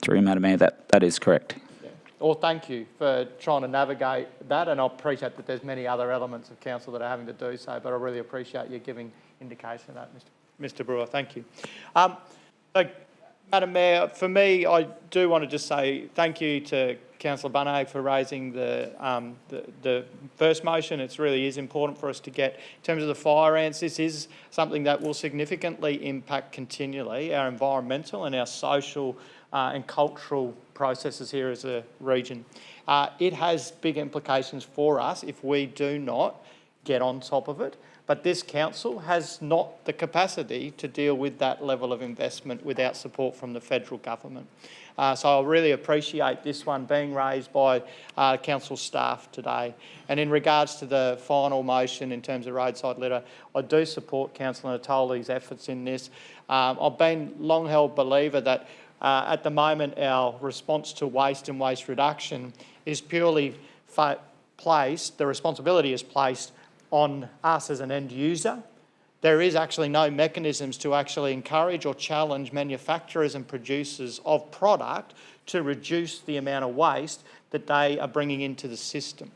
Through Madam Mayor, that is correct. Yeah. Well, thank you for trying to navigate that, and I appreciate that there's many other elements of council that are having to do so, but I really appreciate you giving indication of that, Mr Brewer. Thank you. Madam Mayor, for me, I do want to just say thank you to Councillor Bunnig for raising the first motion. It really is important for us to get, in terms of the fire ants, this is something that will significantly impact continually our environmental and our social and cultural processes here as a region. It has big implications for us if we do not get on top of it. But this council has not the capacity to deal with that level of investment without support from the federal government. So I really appreciate this one being raised by council staff today. And in regards to the final motion in terms of roadside litter, I do support Councillor Natoli's efforts in this. I've been long-held believer that at the moment our response to waste and waste reduction is purely placed, the responsibility is placed on us as an end user. There is actually no mechanisms to actually encourage or challenge manufacturers and producers of product to reduce the amount of waste that they are bringing into the system.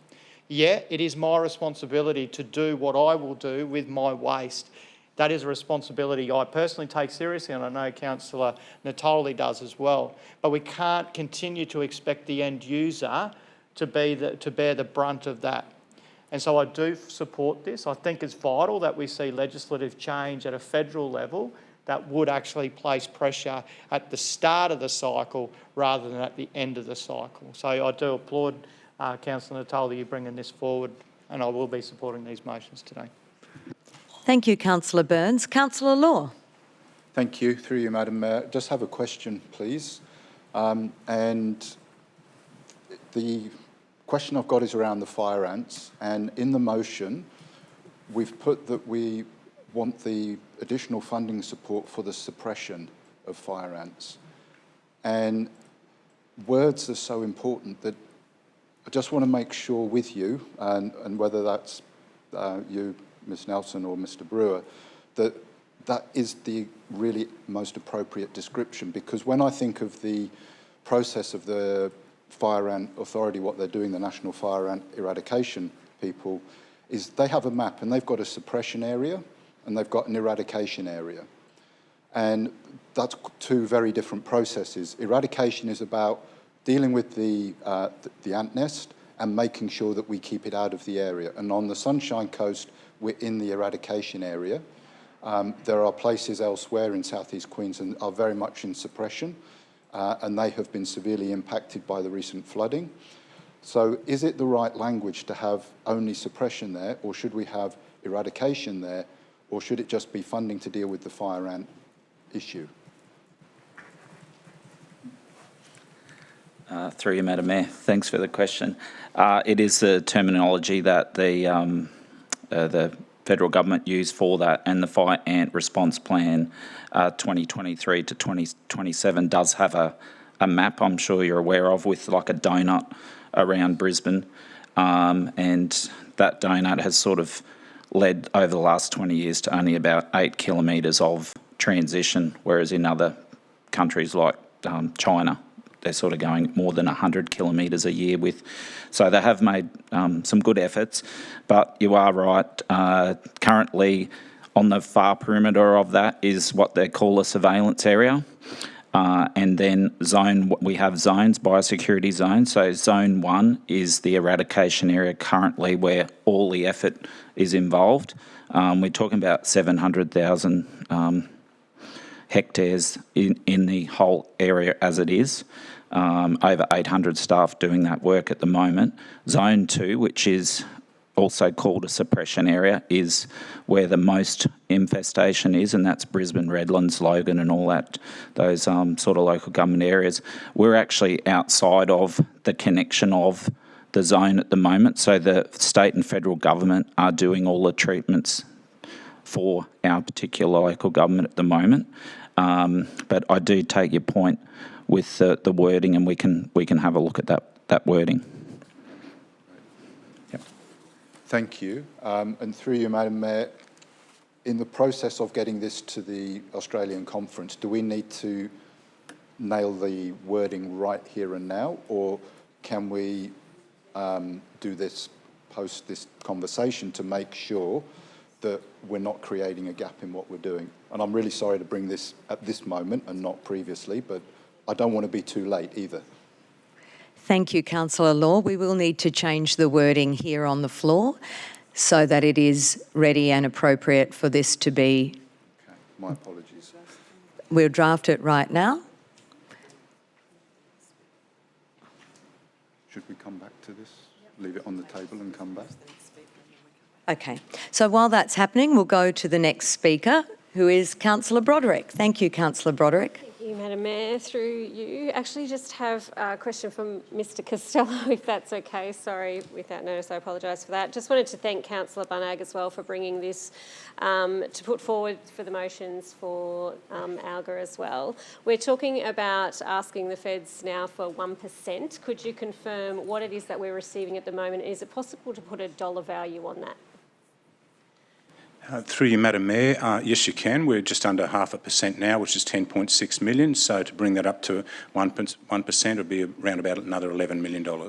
Yet it is my responsibility to do what I will do with my waste. That is a responsibility I personally take seriously, and I know Councillor Natoli does as well. But we can't continue to expect the end user to bear the brunt of that. And so I do support this. I think it's vital that we see legislative change at a federal level that would actually place pressure at the start of the cycle rather than at the end of the cycle. So I do applaud Councillor Natoli, you bringing this forward, and I will be supporting these motions today. Thank you, Councillor Burns. Councillor Law. Thank you. Through you, Madam Mayor. Just have a question, please. And the question I've got is around the fire ants. And in the motion, we've put that we want the additional funding support for the suppression of fire ants. And words are so important that I just want to make sure with you, and whether that's you, Ms Nelson, or Mr Brewer, that that is the really most appropriate description. Because when I think of the process of the Fire Ant Authority, what they're doing, the National Fire Ant Eradication people, is they have a map and they've got a suppression area and they've got an eradication area. And that's two very different processes. Eradication is about dealing with the ant nest and making sure that we keep it out of the area. And on the Sunshine Coast, we're in the eradication area. There are places elsewhere in southeast Queensland are very much in suppression, and they have been severely impacted by the recent flooding. So is it the right language to have only suppression there, or should we have eradication there, or should it just be funding to deal with the fire ant issue? Through you, Madam Mayor. Thanks for the question. It is the terminology that the federal government used for that, and the Fire Ant Response Plan 2023 to 2027 does have a map, I'm sure you're aware of, with like a donut around Brisbane, and that donut has sort of led over the last 20 years to only about 8 kilometres of transition, whereas in other countries like China, they're sort of going more than 100 kilometres a year with. So they have made some good efforts, but you are right. Currently on the far perimeter of that is what they call a surveillance area. And then we have zones, biosecurity zones. So zone 1 is the eradication area currently where all the effort is involved. We're talking about 700,000 hectares in the whole area as it is. Over 800 staff doing that work at the moment. Zone 2, which is also called a suppression area, is where the most infestation is, and that's Brisbane, Redlands, Logan and all that, those sort of local government areas. We're actually outside of the connection of the zone at the moment, so the state and federal government are doing all the treatments for our particular local government at the moment. But I do take your point with the wording, and we can have a look at that wording. Yep. Thank you. And through you, Madam Mayor, in the process of getting this to the Australian conference, do we need to nail the wording right here and now, or can we do this post this conversation to make sure that we're not creating a gap in what we're doing? And I'm really sorry to bring this at this moment and not previously, but I don't want to be too late either. Thank you, Councillor Law. We will need to change the wording here on the floor so that it is ready and appropriate for this to be. Okay, my apologies. We'll draft it right now. Should we come back to this? Leave it on the table and come back? Okay. So while that's happening, we'll go to the next speaker, who is Councillor Broderick. Thank you, Councillor Broderick. Thank you, Madam Mayor. Through you, actually just have a question from Mr Costello, if that's okay. Sorry, without notice, I apologise for that. Just wanted to thank Councillor Bunag as well for bringing this to put forward for the motions for Alga as well. We're talking about asking the feds now for 1%. Could you confirm what it is that we're receiving at the moment? Is it possible to put a dollar value on that? Through you, Madam Mayor, yes you can. We're just under 0.5% now, which is 10.6 million. So to bring that up to 1%, would be around about another $11 million. Yeah,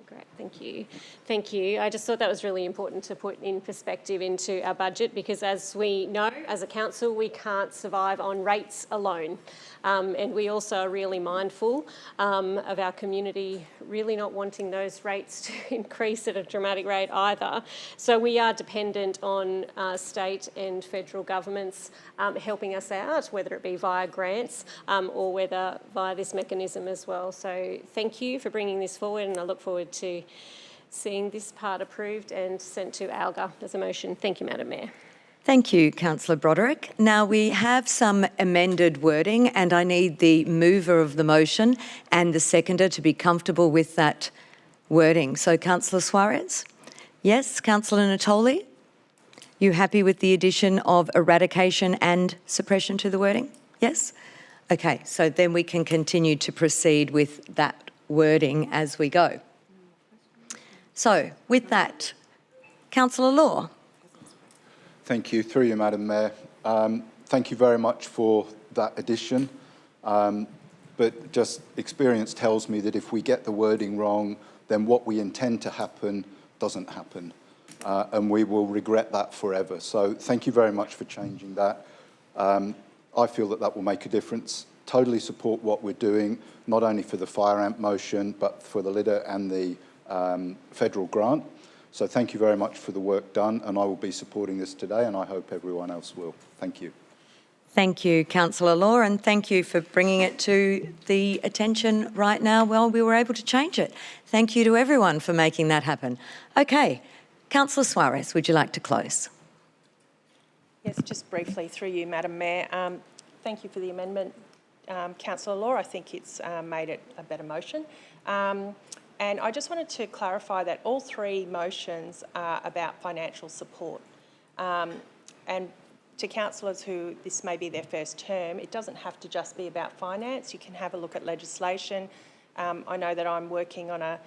great, thank you. Thank you. I just thought that was really important to put in perspective into our budget, because as we know, as a council, we can't survive on rates alone. And we also are really mindful of our community really not wanting those rates to increase at a dramatic rate either. So we are dependent on state and federal governments helping us out, whether it be via grants or whether via this mechanism as well. So thank you for bringing this forward, and I look forward to seeing this part approved and sent to ALGA as a motion. Thank you, Madam Mayor. Thank you, Councillor Broderick. Now we have some amended wording and I need the mover of the motion and the seconder to be comfortable with that wording. So Councillor Suarez? Yes. Councillor Natoli? You happy with the addition of eradication and suppression to the wording? Yes? Okay, so then we can continue to proceed with that wording as we go. So with that, Councillor Law. Thank you. Through you, Madam Mayor. Thank you very much for that addition. But just experience tells me that if we get the wording wrong, then what we intend to happen doesn't happen. And we will regret that forever. So thank you very much for changing that. I feel that that will make a difference. Totally support what we're doing, not only for the fire amp motion, but for the LIDA and the federal grant. So thank you very much for the work done, and I will be supporting this today, and I hope everyone else will. Thank you. Thank you, Councillor Law, and thank you for bringing it to the attention right now while we were able to change it. Thank you to everyone for making that happen. Okay, Councillor Suarez, would you like to close? Yes, just briefly through you, Madam Mayor. Thank you for the amendment, Councillor Law. I think it's made it a better motion. And I just wanted to clarify that all three motions are about financial support. And to councillors who this may be their first term, it doesn't have to just be about finance. You can have a look at legislation. I know that I'm working on a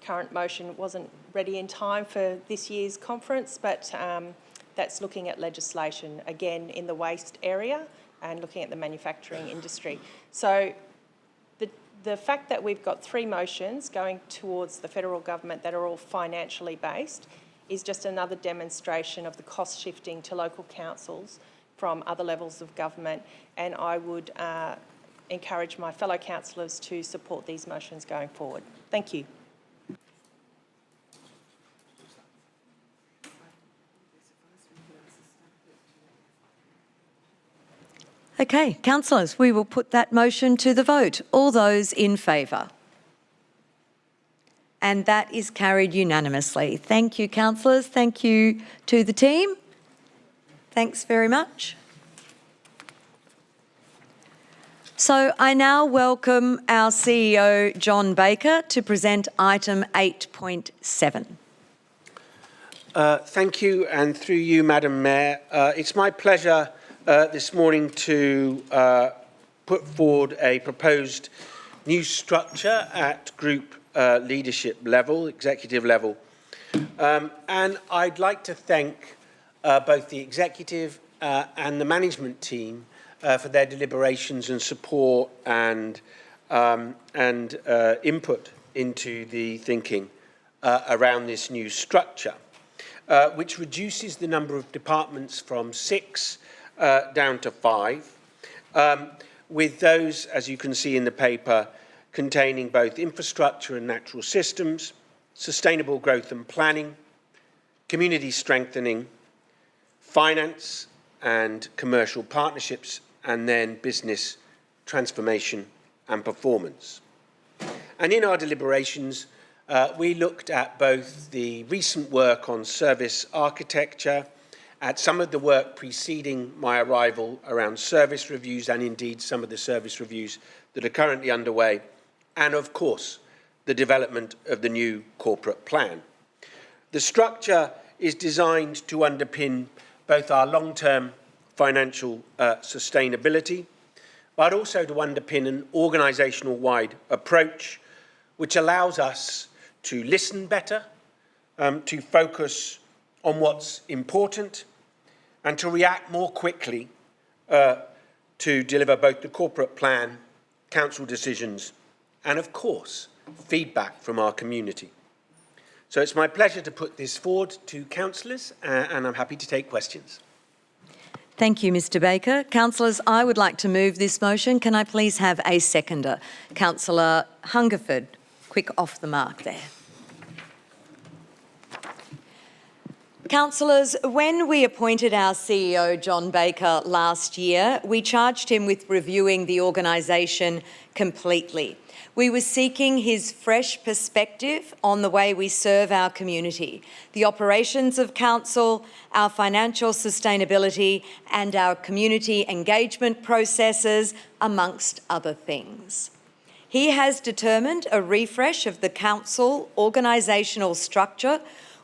current motion. It wasn't ready in time for this year's conference, but that's looking at legislation, again, in the waste area and looking at the manufacturing industry. So the fact that we've got three motions going towards the federal government that are all financially based is just another demonstration of the cost shifting to local councils from other levels of government, and I would encourage my fellow councillors to support these motions going forward. Thank you. Okay, councillors, we will put that motion to the vote. All those in favour? And that is carried unanimously. Thank you, councillors. Thank you to the team. Thanks very much. So I now welcome our CEO, John Baker, to present item 8.7. Thank you, and through you, Madam Mayor. It's my pleasure this morning to put forward a proposed new structure at group leadership level, executive level. And I'd like to thank both the executive and the management team for their deliberations and support and input into the thinking around this new structure, which reduces the number of departments from 6 down to 5, with those, as you can see in the paper, containing both infrastructure and natural systems, sustainable growth and planning, community strengthening, finance and commercial partnerships, and then business transformation and performance. And in our deliberations, we looked at both the recent work on service architecture, at some of the work preceding my arrival around service reviews, and indeed some of the service reviews that are currently underway, and of course, the development of the new corporate plan. The structure is designed to underpin both our long-term financial sustainability, but also to underpin an organisational-wide approach which allows us to listen better, to focus on what's important, and to react more quickly to deliver both the corporate plan, council decisions, and of course, feedback from our community. So it's my pleasure to put this forward to councillors, and I'm happy to take questions. Thank you, Mr Baker. Councillors, I would like to move this motion. Can I please have a seconder? Councillor Hungerford, quick off the mark there. Councillors, when we appointed our CEO, John Baker, last year, we charged him with reviewing the organisation completely. We were seeking his fresh perspective on the way we serve our community, the operations of council, our financial sustainability and our community engagement processes, amongst other things. He has determined a refresh of the council organisational structure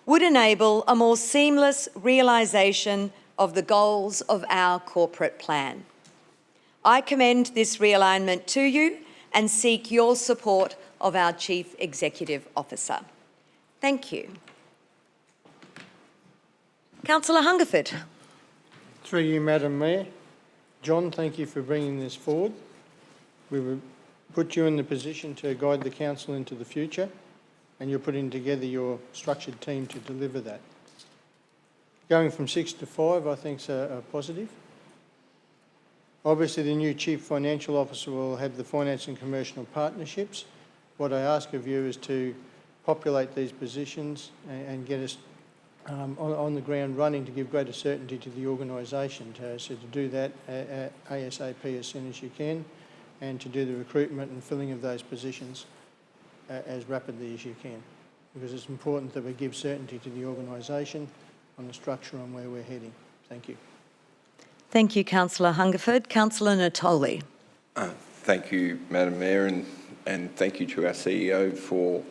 would enable a more seamless realisation of the goals of our corporate plan. I commend this realignment to you and seek your support of our Chief Executive Officer. Thank you. Councillor Hungerford. Through you, Madam Mayor. John, thank you for bringing this forward. We will put you in the position to guide the council into the future, and you're putting together your structured team to deliver that. Going from 6 to 5, I think is a positive. Obviously, the new Chief Financial Officer will have the finance and commercial partnerships. What I ask of you is to populate these positions and get us on the ground running to give greater certainty to the organisation. So to do that ASAP as soon as you can, and to do the recruitment and filling of those positions as rapidly as you can, because it's important that we give certainty to the organisation on the structure and where we're heading. Thank you. Thank you, Councillor Hungerford. Councillor Natoli. Thank you, Madam Mayor, and thank you to our CEO for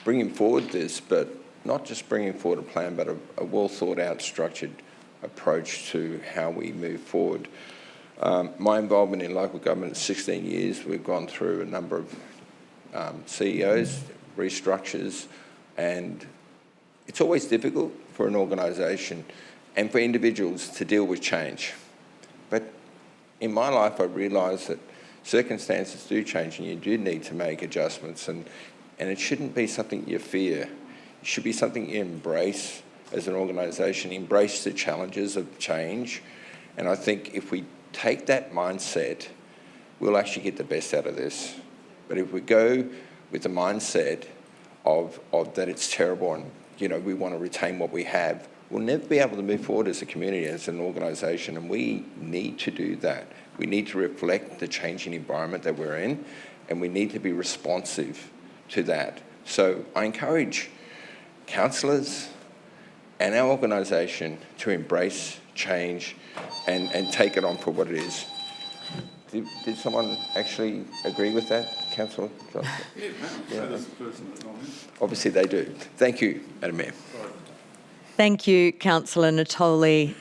bringing forward this, but not just bringing forward a plan, but a well thought out, structured approach to how we move forward. My involvement in local government is 16 years. We've gone through a number of CEOs, restructures, and it's always difficult for an organisation and for individuals to deal with change. But in my life, I realised that circumstances do change and you do need to make adjustments, and it shouldn't be something you fear. It should be something you embrace as an organisation, embrace the challenges of change. And I think if we take that mindset, we'll actually get the best out of this. But if we go with the mindset of that it's terrible and, you know, we want to retain what we have, we'll never be able to move forward as a community, as an organisation, and we need to do that. We need to reflect the changing environment that we're in, and we need to be responsive to that. So I encourage councillors and our organisation to embrace change and take it on for what it is. Did someone actually agree with that, Councillor Johnson? Yeah. Obviously they do. Thank you, Madam Mayor. Thank you, Councillor Natoli.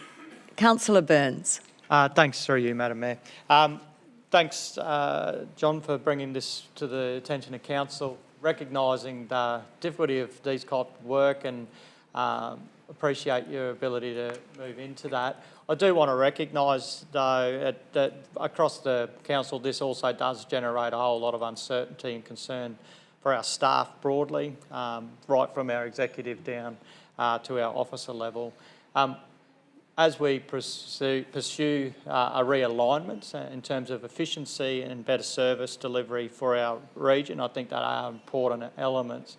Councillor Burns. Thanks, through you, Madam Mayor. Thanks, John, for bringing this to the attention of Council, recognising the difficulty of these type of work, and appreciate your ability to move into that. I do want to recognise, though, that across the council, this also does generate a whole lot of uncertainty and concern for our staff broadly, right from our executive down to our officer level. As we pursue a realignment in terms of efficiency and better service delivery for our region, I think that are important elements.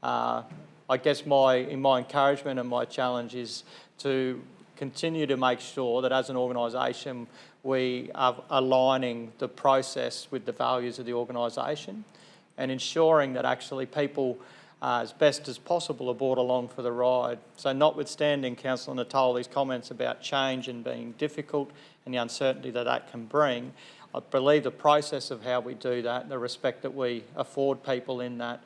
I guess my encouragement and my challenge is to continue to make sure that as an organisation we are aligning the process with the values of the organisation and ensuring that actually people as best as possible are brought along for the ride. So notwithstanding Councillor Natoli's comments about change and being difficult and the uncertainty that that can bring, I believe the process of how we do that, the respect that we afford people in that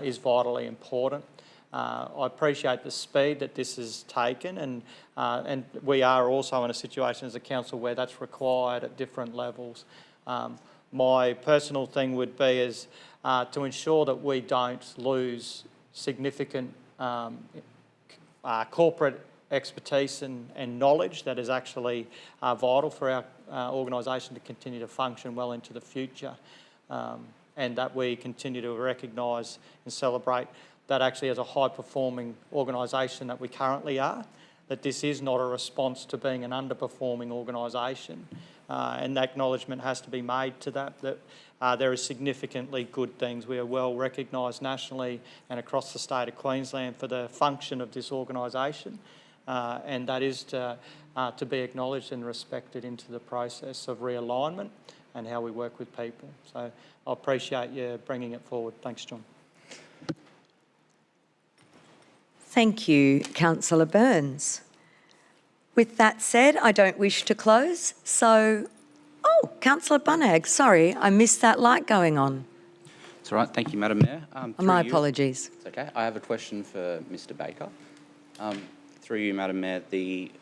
is vitally important. I appreciate the speed that this has taken, and we are also in a situation as a council where that's required at different levels. My personal thing would be is to ensure that we don't lose significant corporate expertise and knowledge that is actually vital for our organisation to continue to function well into the future, and that we continue to recognise and celebrate that actually as a high-performing organisation that we currently are, that this is not a response to being an underperforming organisation. And that acknowledgement has to be made to that there are significantly good things. We are well recognised nationally and across the state of Queensland for the function of this organisation. and that is to be acknowledged and respected into the process of realignment and how we work with people. So I appreciate you bringing it forward. Thanks, John. Thank you, Councillor Burns. With that said, I don't wish to close. So, Councillor Bunnag, sorry, I missed that light going on. That's all right. Thank you, Madam Mayor. My apologies. It's okay. I have a question for Mr Baker. Through you, Madam Mayor, the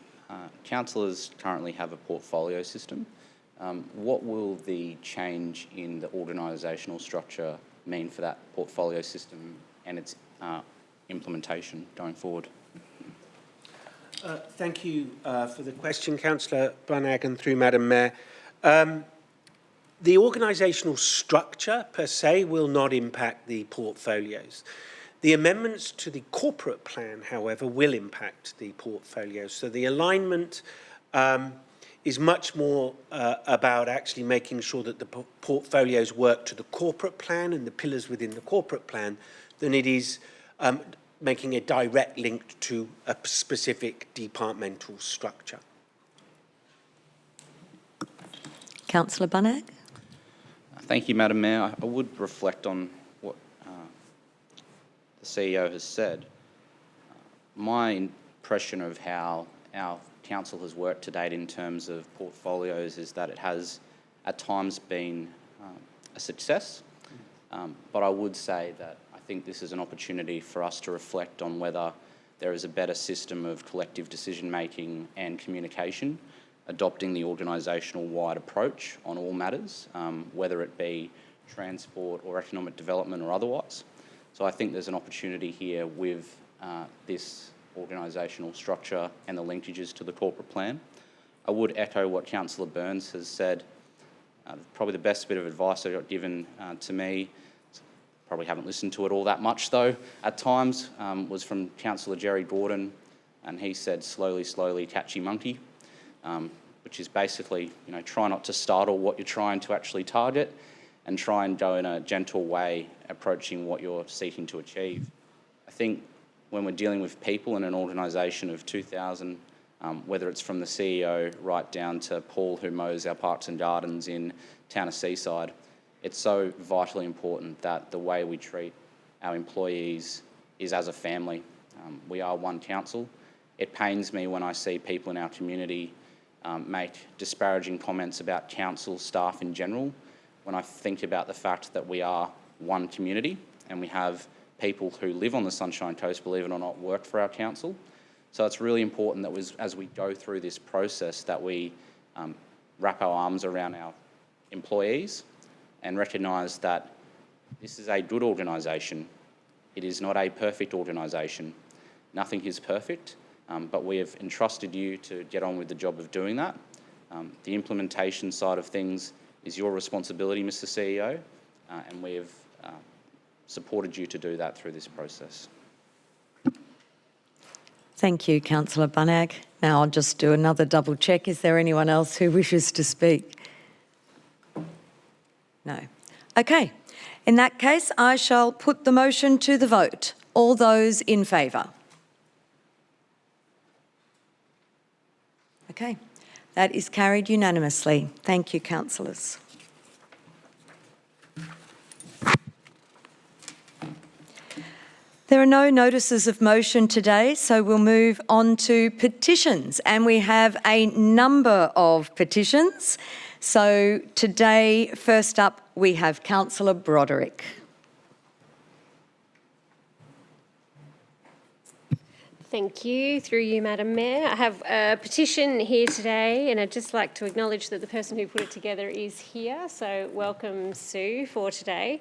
councillors currently have a portfolio system. What will the change in the organisational structure mean for that portfolio system and its implementation going forward? Thank you for the question, Councillor Bunnag, and through Madam Mayor. The organisational structure per se will not impact the portfolios. The amendments to the corporate plan, however, will impact the portfolios. So the alignment is much more about actually making sure that the portfolios work to the corporate plan and the pillars within the corporate plan than it is making a direct link to a specific departmental structure. Councillor Bunnag. Thank you, Madam Mayor. I would reflect on what the CEO has said. My impression of how our council has worked to date in terms of portfolios is that it has at times been a success, but I would say that I think this is an opportunity for us to reflect on whether there is a better system of collective decision making and communication, adopting the organisational wide approach on all matters, whether it be transport or economic development or otherwise. So I think there's an opportunity here with this organisational structure and the linkages to the corporate plan. I would echo what Councillor Burns has said. Probably the best bit of advice that got given to me, probably haven't listened to it all that much though, at times, was from Councillor Jerry Gordon, and he said, slowly, slowly, catchy monkey. Which is basically, try not to startle what you're trying to actually target and try and go in a gentle way approaching what you're seeking to achieve. I think when we're dealing with people in an organisation of 2,000, whether it's from the CEO right down to Paul who mows our parks and gardens in town of Seaside, it's so vitally important that the way we treat our employees is as a family. We are one council. It pains me when I see people in our community make disparaging comments about council staff in general, when I think about the fact that we are one community and we have people who live on the Sunshine Coast, believe it or not, work for our council. So it's really important that as we go through this process that we wrap our arms around our employees and recognise that this is a good organisation. It is not a perfect organisation. Nothing is perfect. But we have entrusted you to get on with the job of doing that. The implementation side of things is your responsibility, Mr CEO, and we have supported you to do that through this process. Thank you, Councillor Bunnag. Now I'll just do another double check. Is there anyone else who wishes to speak? No. Okay. In that case, I shall put the motion to the vote. All those in favour? Okay, that is carried unanimously. Thank you, councillors. There are no notices of motion today, so we'll move on to petitions, and we have a number of petitions. So today, first up, we have Councillor Broderick. Thank you. Through you, Madam Mayor. I have a petition here today, and I'd just like to acknowledge that the person who put it together is here. So welcome, Sue, for today.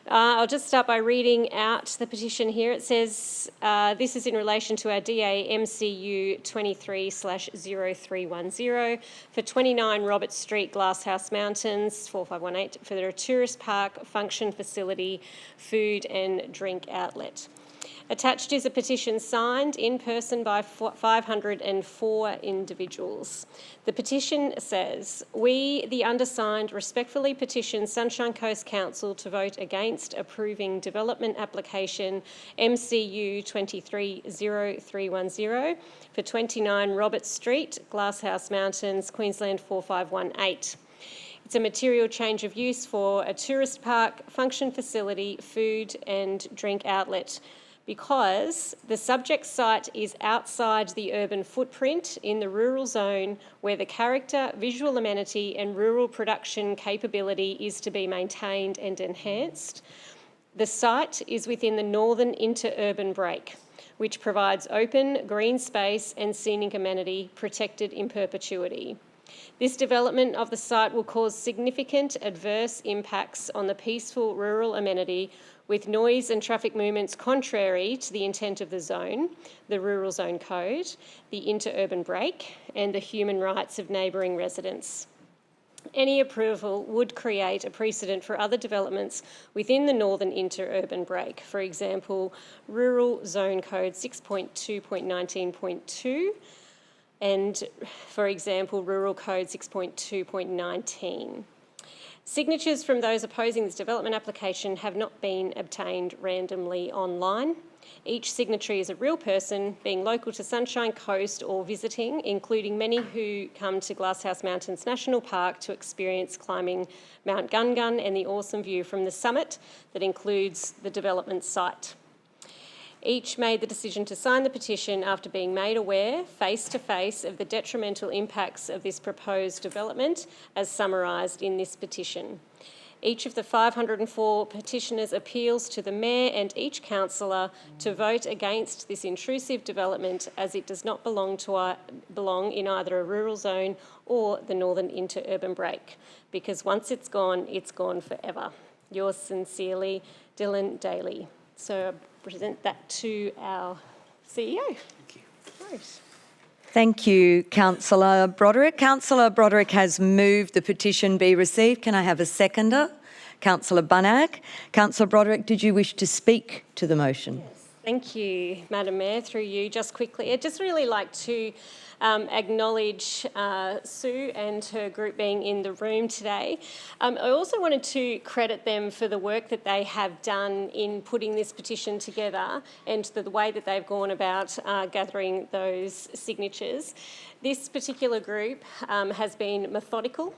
I'll just start by reading out the petition here. It says, this is in relation to our DA MCU 23/0310 for 29 Roberts Street, Glasshouse Mountains, 4518, for the tourist park function facility, food and drink outlet. Attached is a petition signed in person by 504 individuals. The petition says, "We, the undersigned, respectfully petition Sunshine Coast Council to vote against approving development application MCU 230310 for 29 Roberts Street, Glasshouse Mountains, Queensland 45118. It's a material change of use for a tourist park, function facility, food and drink outlet, because the subject site is outside the urban footprint in the rural zone where the character, visual amenity and rural production capability is to be maintained and enhanced. The site is within the northern interurban break, which provides open, green space and scenic amenity protected in perpetuity. This development of the site will cause significant adverse impacts on the peaceful rural amenity with noise and traffic movements contrary to the intent of the zone, the Rural Zone Code, the interurban break, and the human rights of neighbouring residents. Any approval would create a precedent for other developments within the northern interurban break, for example, Rural Zone Code 6.2.19.2, and, for example, Rural Code 6.2.19. Signatures from those opposing this development application have not been obtained randomly online. Each signatory is a real person, being local to Sunshine Coast or visiting, including many who come to Glasshouse Mountains National Park to experience climbing Mount Gungun and the awesome view from the summit that includes the development site. Each made the decision to sign the petition after being made aware, face-to-face, of the detrimental impacts of this proposed development, as summarised in this petition. Each of the 504 petitioners appeals to the Mayor and each councillor to vote against this intrusive development, as it does not belong in either a rural zone or the northern interurban break, because once it's gone forever. Yours sincerely, Dylan Daly. So I present that to our CEO. Thank you. Right. Thank you, Councillor Broderick. Councillor Broderick has moved the petition be received. Can I have a seconder? Councillor Bunag. Councillor Broderick, did you wish to speak to the motion? Yes. Thank you, Madam Mayor. Through you, just quickly, I'd just really like to acknowledge Sue and her group being in the room today. I also wanted to credit them for the work that they have done in putting this petition together and the way that they've gone about gathering those signatures. This particular group has been methodical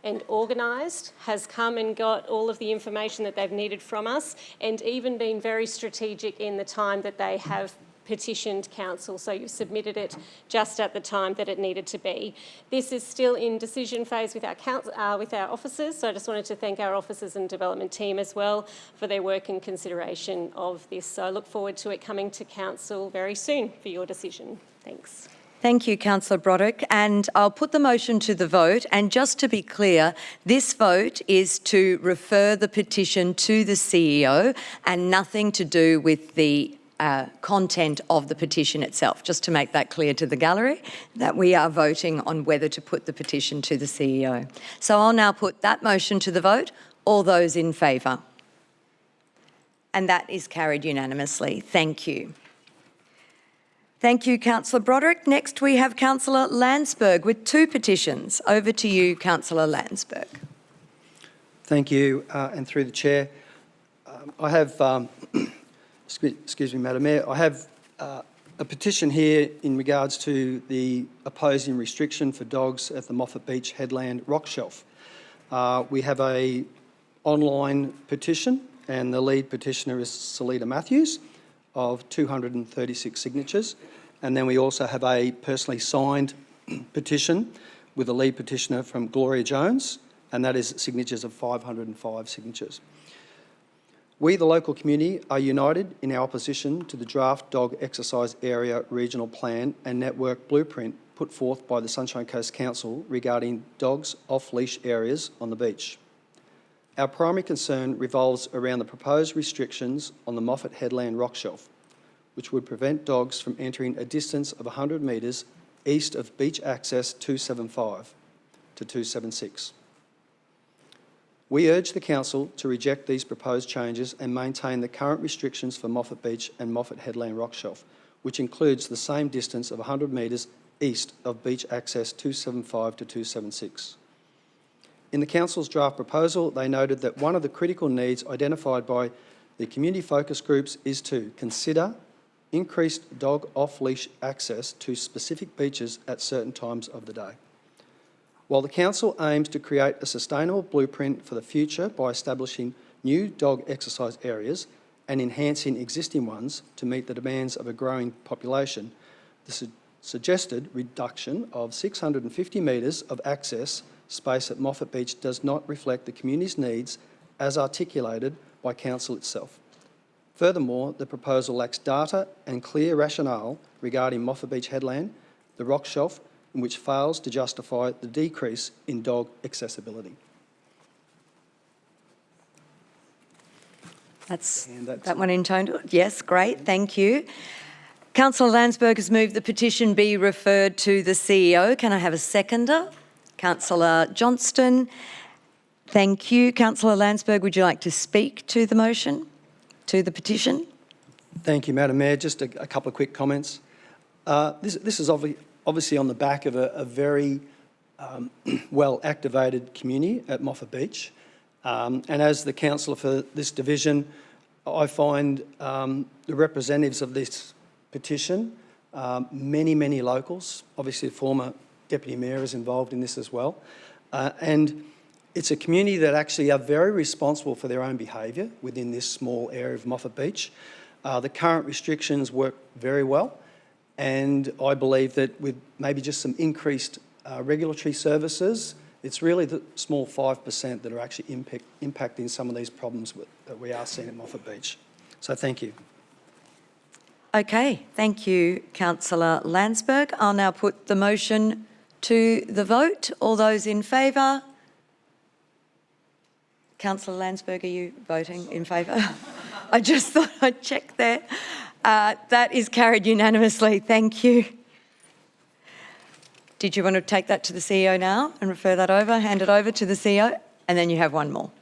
and organised, has come and got all of the information that they've needed from us, and even been very strategic in the time that they have petitioned council, so you've submitted it just at the time that it needed to be. This is still in decision phase with our officers, so I just wanted to thank our officers and development team as well for their work and consideration of this. So I look forward to it coming to council very soon for your decision. Thanks. Thank you, Councillor Broderick. And I'll put the motion to the vote. And just to be clear, this vote is to refer the petition to the CEO and nothing to do with the content of the petition itself, just to make that clear to the gallery, that we are voting on whether to put the petition to the CEO. So I'll now put that motion to the vote. All those in favour? And that is carried unanimously. Thank you. Thank you, Councillor Broderick. Next we have Councillor Landsberg with two petitions. Over to you, Councillor Landsberg. Thank you, and through the Chair, I have, excuse me, Madam Mayor, I have a petition here in regards to the opposing restriction for dogs at the Moffat Beach Headland rock shelf. We have an online petition, and the lead petitioner is Salita Matthews of 236 signatures. And then we also have a personally signed petition with a lead petitioner from Gloria Jones, and that is signatures of 505 signatures. We, the local community, are united in our opposition to the draft dog exercise area regional plan and network blueprint put forth by the Sunshine Coast Council regarding dogs off-leash areas on the beach. Our primary concern revolves around the proposed restrictions on the Moffat Headland rock shelf, which would prevent dogs from entering a distance of 100 metres east of beach access 275 to 276. We urge the Council to reject these proposed changes and maintain the current restrictions for Moffat Beach and Moffat Headland Rock Shelf, which includes the same distance of 100 metres east of beach access 275 to 276. In the Council's draft proposal, they noted that one of the critical needs identified by the community focus groups is to consider increased dog off-leash access to specific beaches at certain times of the day. While the Council aims to create a sustainable blueprint for the future by establishing new dog exercise areas and enhancing existing ones to meet the demands of a growing population, the suggested reduction of 650 metres of access space at Moffat Beach does not reflect the community's needs as articulated by Council itself. Furthermore, the proposal lacks data and clear rationale regarding Moffat Beach Headland, the rock shelf, and which fails to justify the decrease in dog accessibility. That's that one intoned. Yes, great, thank you. Councillor Landsberg has moved the petition be referred to the CEO. Can I have a seconder? Councillor Johnston. Thank you. Councillor Landsberg, would you like to speak to the motion, to the petition? Thank you, Madam Mayor. Just a couple of quick comments. This is obviously on the back of a very well-activated community at Moffat Beach. And as the councillor for this division, I find the representatives of this petition, many locals, obviously the former Deputy Mayor is involved in this as well. And it's a community that actually are very responsible for their own behaviour within this small area of Moffat Beach. The current restrictions work very well, and I believe that with maybe just some increased regulatory services, it's really the small 5% that are actually impacting some of these problems that we are seeing at Moffat Beach. So thank you. Okay, thank you, Councillor Landsberg. I'll now put the motion to the vote. All those in favour? Councillor Landsberg, are you voting in favour? I just thought I'd check there. That is carried unanimously. Thank you. Did you want to take that to the CEO now and refer that over, hand it over to the CEO? And then you have one more.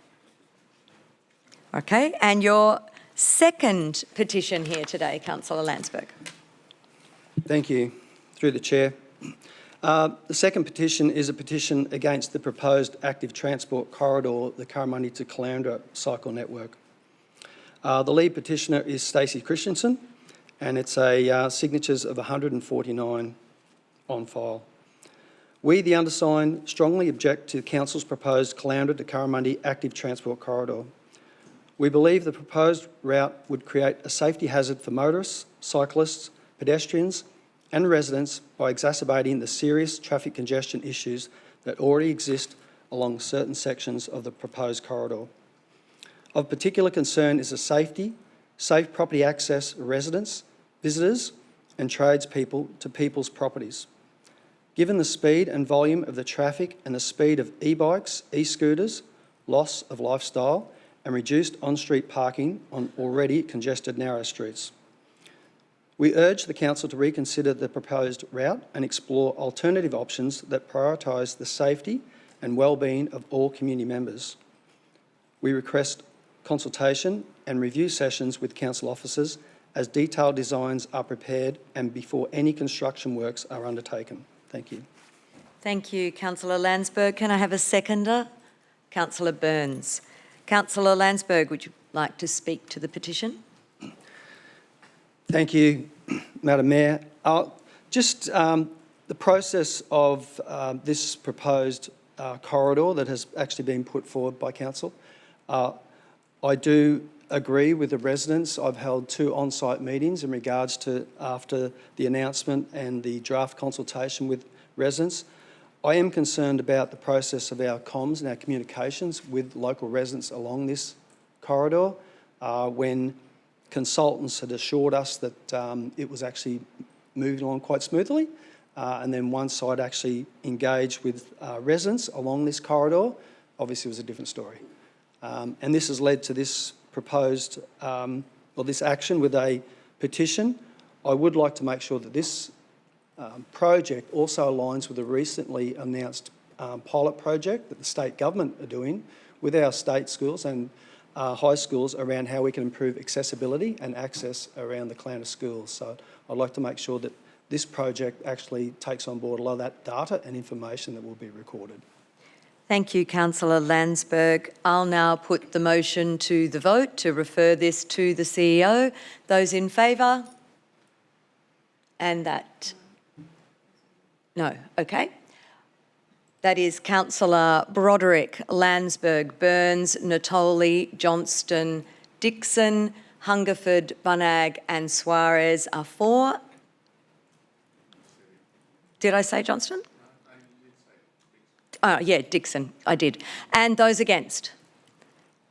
Okay, and your second petition here today, Councillor Landsberg. Thank you. Through the Chair. The second petition is a petition against the proposed active transport corridor, the Curramundi to Caloundra cycle network. The lead petitioner is Stacey Christensen, and it's a signatures of 149 on file. We, the undersigned, strongly object to Council's proposed Caloundra to Curramundi active transport corridor. We believe the proposed route would create a safety hazard for motorists, cyclists, pedestrians and residents by exacerbating the serious traffic congestion issues that already exist along certain sections of the proposed corridor. Of particular concern is the safety, safe property access of residents, visitors and tradespeople to people's properties. Given the speed and volume of the traffic and the speed of e-bikes, e-scooters, loss of lifestyle and reduced on-street parking on already congested narrow streets. We urge the Council to reconsider the proposed route and explore alternative options that prioritise the safety and well-being of all community members. We request consultation and review sessions with Council officers as detailed designs are prepared and before any construction works are undertaken. Thank you. Thank you, Councillor Landsberg. Can I have a seconder? Councillor Burns. Councillor Landsberg, would you like to speak to the petition? Thank you, Madam Mayor. The process of this proposed corridor that has actually been put forward by Council, I do agree with the residents. I've held 2 on-site meetings in regards to after the announcement and the draft consultation with residents. I am concerned about the process of our comms and our communications with local residents along this corridor when consultants had assured us that it was actually moving along quite smoothly and then one side actually engaged with residents along this corridor. Obviously it was a different story. And this has led to this proposed, this action with a petition. I would like to make sure that this project also aligns with the recently announced pilot project that the state government are doing with our state schools and high schools around how we can improve accessibility and access around the clan of schools. So I'd like to make sure that this project actually takes on board a lot of that data and information that will be recorded. Thank you, Councillor Landsberg. I'll now put the motion to the vote to refer this to the CEO. Those in favour? And that? No, okay. That is Councillor Broderick, Landsberg, Burns, Natoli, Johnston, Dixon, Hungerford, Bunag and Suarez are for. Did I say Johnston? Yeah, Dixon, I did. And those against?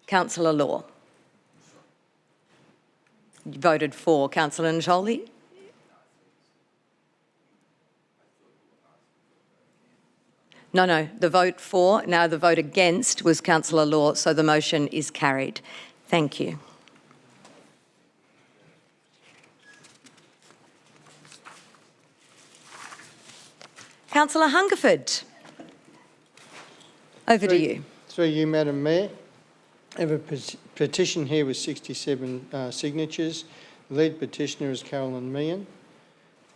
Councillor Law. You voted for. Councillor Natoli? No, the vote for. Now the vote against was Councillor Law, so the motion is carried. Thank you. Councillor Hungerford, over to you. Through you, Madam Mayor. I have a petition here with 67 signatures. The lead petitioner is Carolyn Meehan.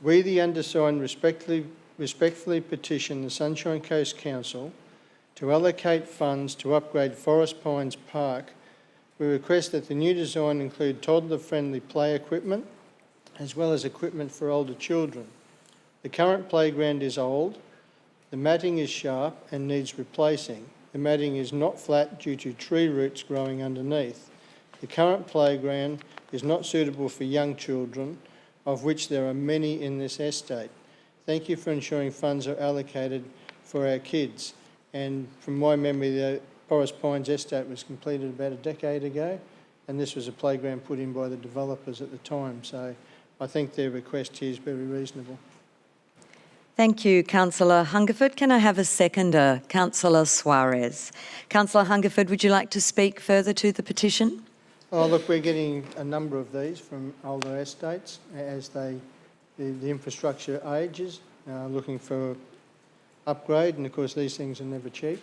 We, the undersigned, respectfully petition the Sunshine Coast Council to allocate funds to upgrade Forest Pines Park. We request that the new design include toddler-friendly play equipment as well as equipment for older children. The current playground is old, the matting is sharp and needs replacing. The matting is not flat due to tree roots growing underneath. The current playground is not suitable for young children, of which there are many in this estate. Thank you for ensuring funds are allocated for our kids. And from my memory, the Forest Pines estate was completed about a decade ago, and this was a playground put in by the developers at the time. So I think their request here is very reasonable. Thank you, Councillor Hungerford. Can I have a seconder? Councillor Suarez. Councillor Hungerford, would you like to speak further to the petition? Oh, look, we're getting a number of these from older estates as the infrastructure ages, looking for upgrade, and of course these things are never cheap.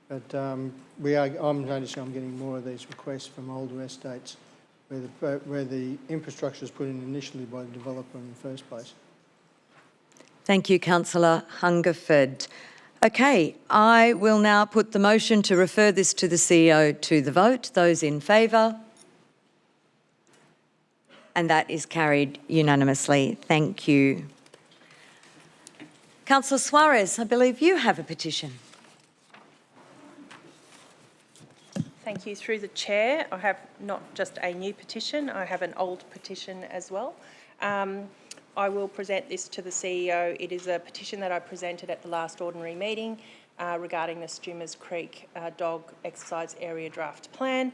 But I'm noticing I'm getting more of these requests from older estates where the infrastructure was put in initially by the developer in the first place. Thank you, Councillor Hungerford. Okay, I will now put the motion to refer this to the CEO to the vote. Those in favour? And that is carried unanimously. Thank you. Councillor Suarez, I believe you have a petition. Thank you. Through the chair, I have not just a new petition, I have an old petition as well. I will present this to the CEO. It is a petition that I presented at the last ordinary meeting regarding the Stummers Creek Dog Exercise Area Draft Plan.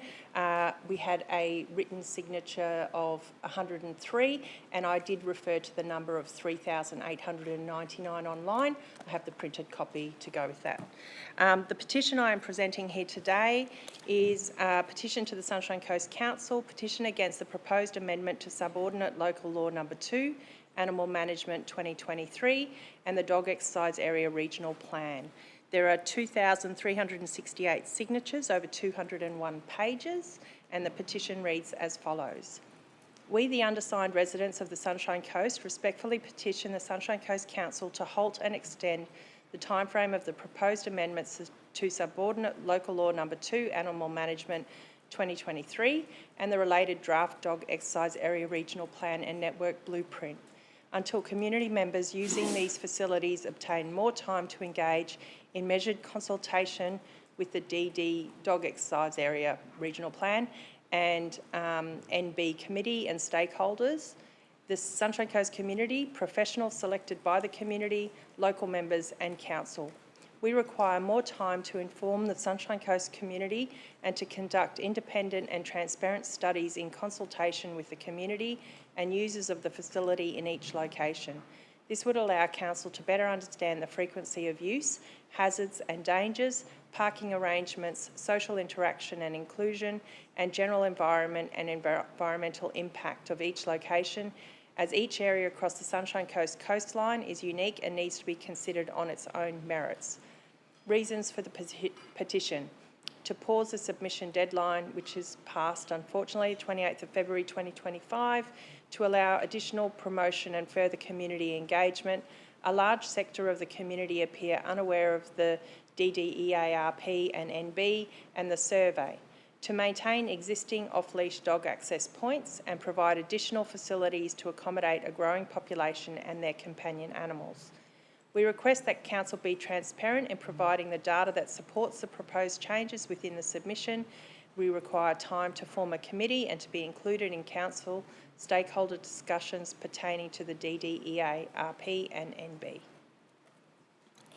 We had a written signature of 103, and I did refer to the number of 3,899 online. I have the printed copy to go with that. The petition I am presenting here today is a petition to the Sunshine Coast Council, petition against the proposed amendment to Subordinate Local Law Number 2, Animal Management 2023, and the Dog Exercise Area Regional Plan. There are 2,368 signatures over 201 pages, and the petition reads as follows. We, the undersigned residents of the Sunshine Coast, respectfully petition the Sunshine Coast Council to halt and extend the timeframe of the proposed amendments to Subordinate Local Law Number 2, Animal Management 2023, and the related Draft Dog Exercise Area Regional Plan and Network Blueprint, until community members using these facilities obtain more time to engage in measured consultation with the DD Dog Exercise Area Regional Plan and NB Committee and stakeholders, the Sunshine Coast community, professionals selected by the community, local members and council. We require more time to inform the Sunshine Coast community and to conduct independent and transparent studies in consultation with the community and users of the facility in each location. This would allow Council to better understand the frequency of use, hazards and dangers, parking arrangements, social interaction and inclusion, and general environment and environmental impact of each location, as each area across the Sunshine Coast coastline is unique and needs to be considered on its own merits. Reasons for the petition. to pause the submission deadline, which is passed, unfortunately, 28th of February 2025, to allow additional promotion and further community engagement. A large sector of the community appear unaware of the DDEARP and NB and the survey. To maintain existing off-leash dog access points and provide additional facilities to accommodate a growing population and their companion animals. We request that Council be transparent in providing the data that supports the proposed changes within the submission. We require time to form a committee and to be included in Council stakeholder discussions pertaining to the DDEARP and NB.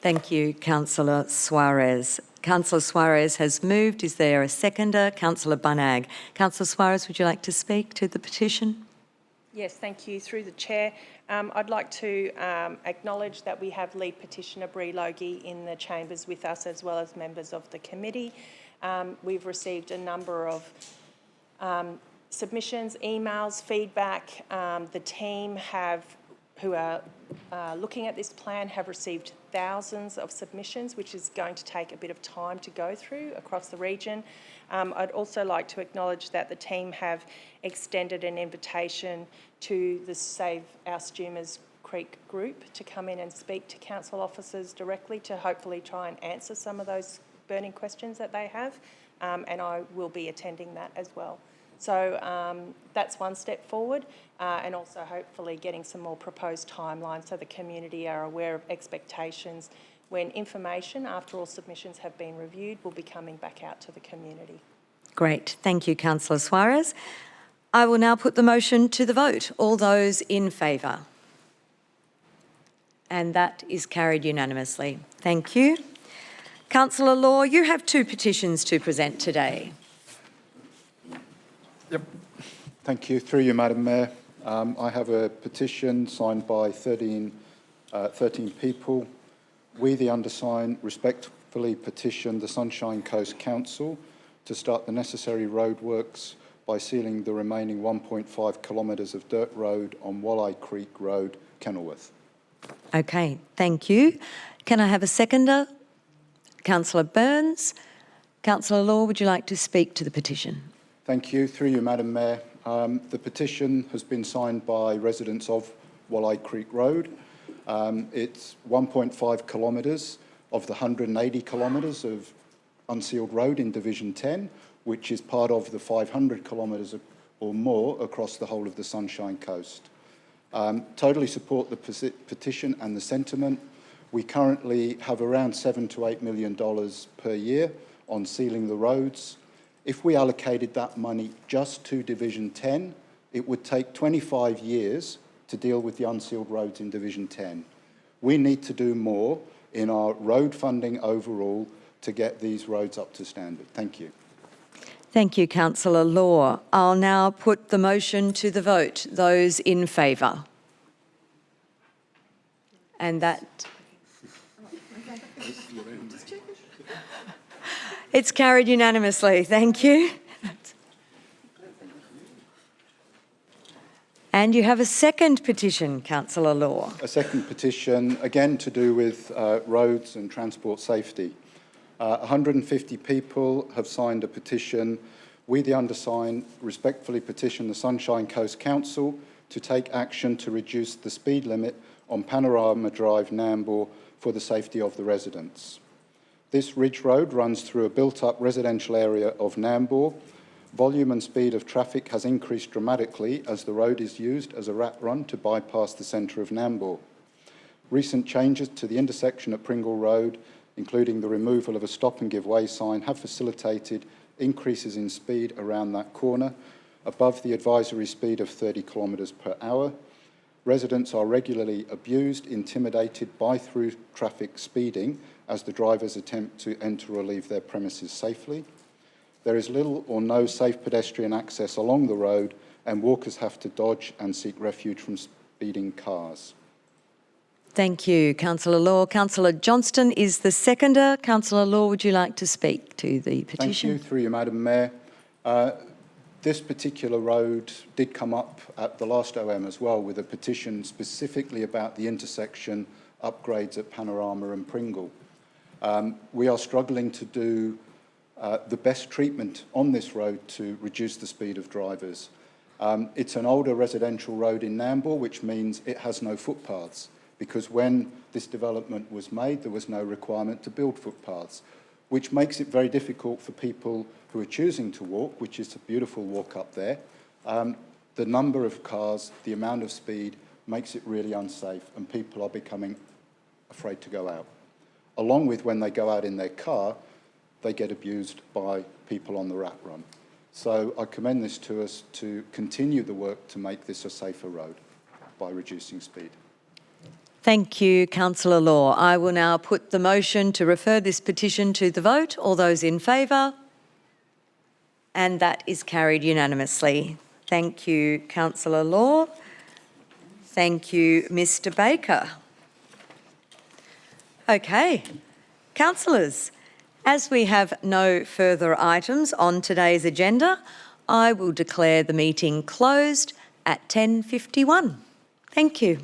Thank you, Councillor Suarez. Councillor Suarez has moved. Is there a seconder? Councillor Bunag. Councillor Suarez, would you like to speak to the petition? Yes, thank you. Through the Chair, I'd like to acknowledge that we have lead petitioner Bree Logie in the chambers with us, as well as members of the committee. We've received a number of submissions, emails, feedback. The team who are looking at this plan have received thousands of submissions, which is going to take a bit of time to go through across the region. I'd also like to acknowledge that the team have extended an invitation to the Save Our Stumas Creek group to come in and speak to council officers directly to hopefully try and answer some of those burning questions that they have, and I will be attending that as well. So that's one step forward, and also hopefully getting some more proposed timelines so the community are aware of expectations when information, after all submissions have been reviewed, will be coming back out to the community. Great. Thank you, Councillor Suarez. I will now put the motion to the vote. All those in favour? And that is carried unanimously. Thank you. Councillor Law, you have two petitions to present today. Yep. Thank you. Through you, Madam Mayor. I have a petition signed by 13 people. We, the undersigned, respectfully petition the Sunshine Coast Council to start the necessary roadworks by sealing the remaining 1.5 kilometres of dirt road on Walli Creek Road, Kenilworth. Okay, thank you. Can I have a seconder? Councillor Burns. Councillor Law, would you like to speak to the petition? Thank you. Through you, Madam Mayor. The petition has been signed by residents of Walli Creek Road. It's 1.5 kilometres of the 180 kilometres of unsealed road in Division 10, which is part of the 500 kilometres or more across the whole of the Sunshine Coast. Totally support the petition and the sentiment. We currently have around $7 to $8 million per year on sealing the roads. If we allocated that money just to Division 10, it would take 25 years to deal with the unsealed roads in Division 10. We need to do more in our road funding overall to get these roads up to standard. Thank you. Thank you, Councillor Law. I'll now put the motion to the vote. Those in favour? And that... It's carried unanimously. Thank you. And you have a second petition, Councillor Law. A second petition, again to do with roads and transport safety. 150 people have signed a petition. We, the undersigned, respectfully petition the Sunshine Coast Council to take action to reduce the speed limit on Panorama Drive, Nambour, for the safety of the residents. This ridge road runs through a built-up residential area of Nambour. Volume and speed of traffic has increased dramatically as the road is used as a rat run to bypass the centre of Nambour. Recent changes to the intersection at Pringle Road, including the removal of a stop and give way sign, have facilitated increases in speed around that corner, above the advisory speed of 30 kilometres per hour. Residents are regularly abused, intimidated by through traffic speeding as the drivers attempt to enter or leave their premises safely. There is little or no safe pedestrian access along the road, and walkers have to dodge and seek refuge from speeding cars. Thank you, Councillor Law. Councillor Johnston is the seconder. Councillor Law, would you like to speak to the petition? Thank you. Through you, Madam Mayor. This particular road did come up at the last OM as well with a petition specifically about the intersection upgrades at Panorama and Pringle. We are struggling to do the best treatment on this road to reduce the speed of drivers. It's an older residential road in Nambour, which means it has no footpaths, because when this development was made, there was no requirement to build footpaths, which makes it very difficult for people who are choosing to walk, which is a beautiful walk up there. The number of cars, the amount of speed makes it really unsafe, and people are becoming afraid to go out. Along with when they go out in their car, they get abused by people on the rat run. So I commend this to us to continue the work to make this a safer road by reducing speed. Thank you, Councillor Law. I will now put the motion to refer this petition to the vote. All those in favour? And that is carried unanimously. Thank you, Councillor Law. Thank you, Mr Baker. Okay, councillors, as we have no further items on today's agenda, I will declare the meeting closed at 10:51. Thank you.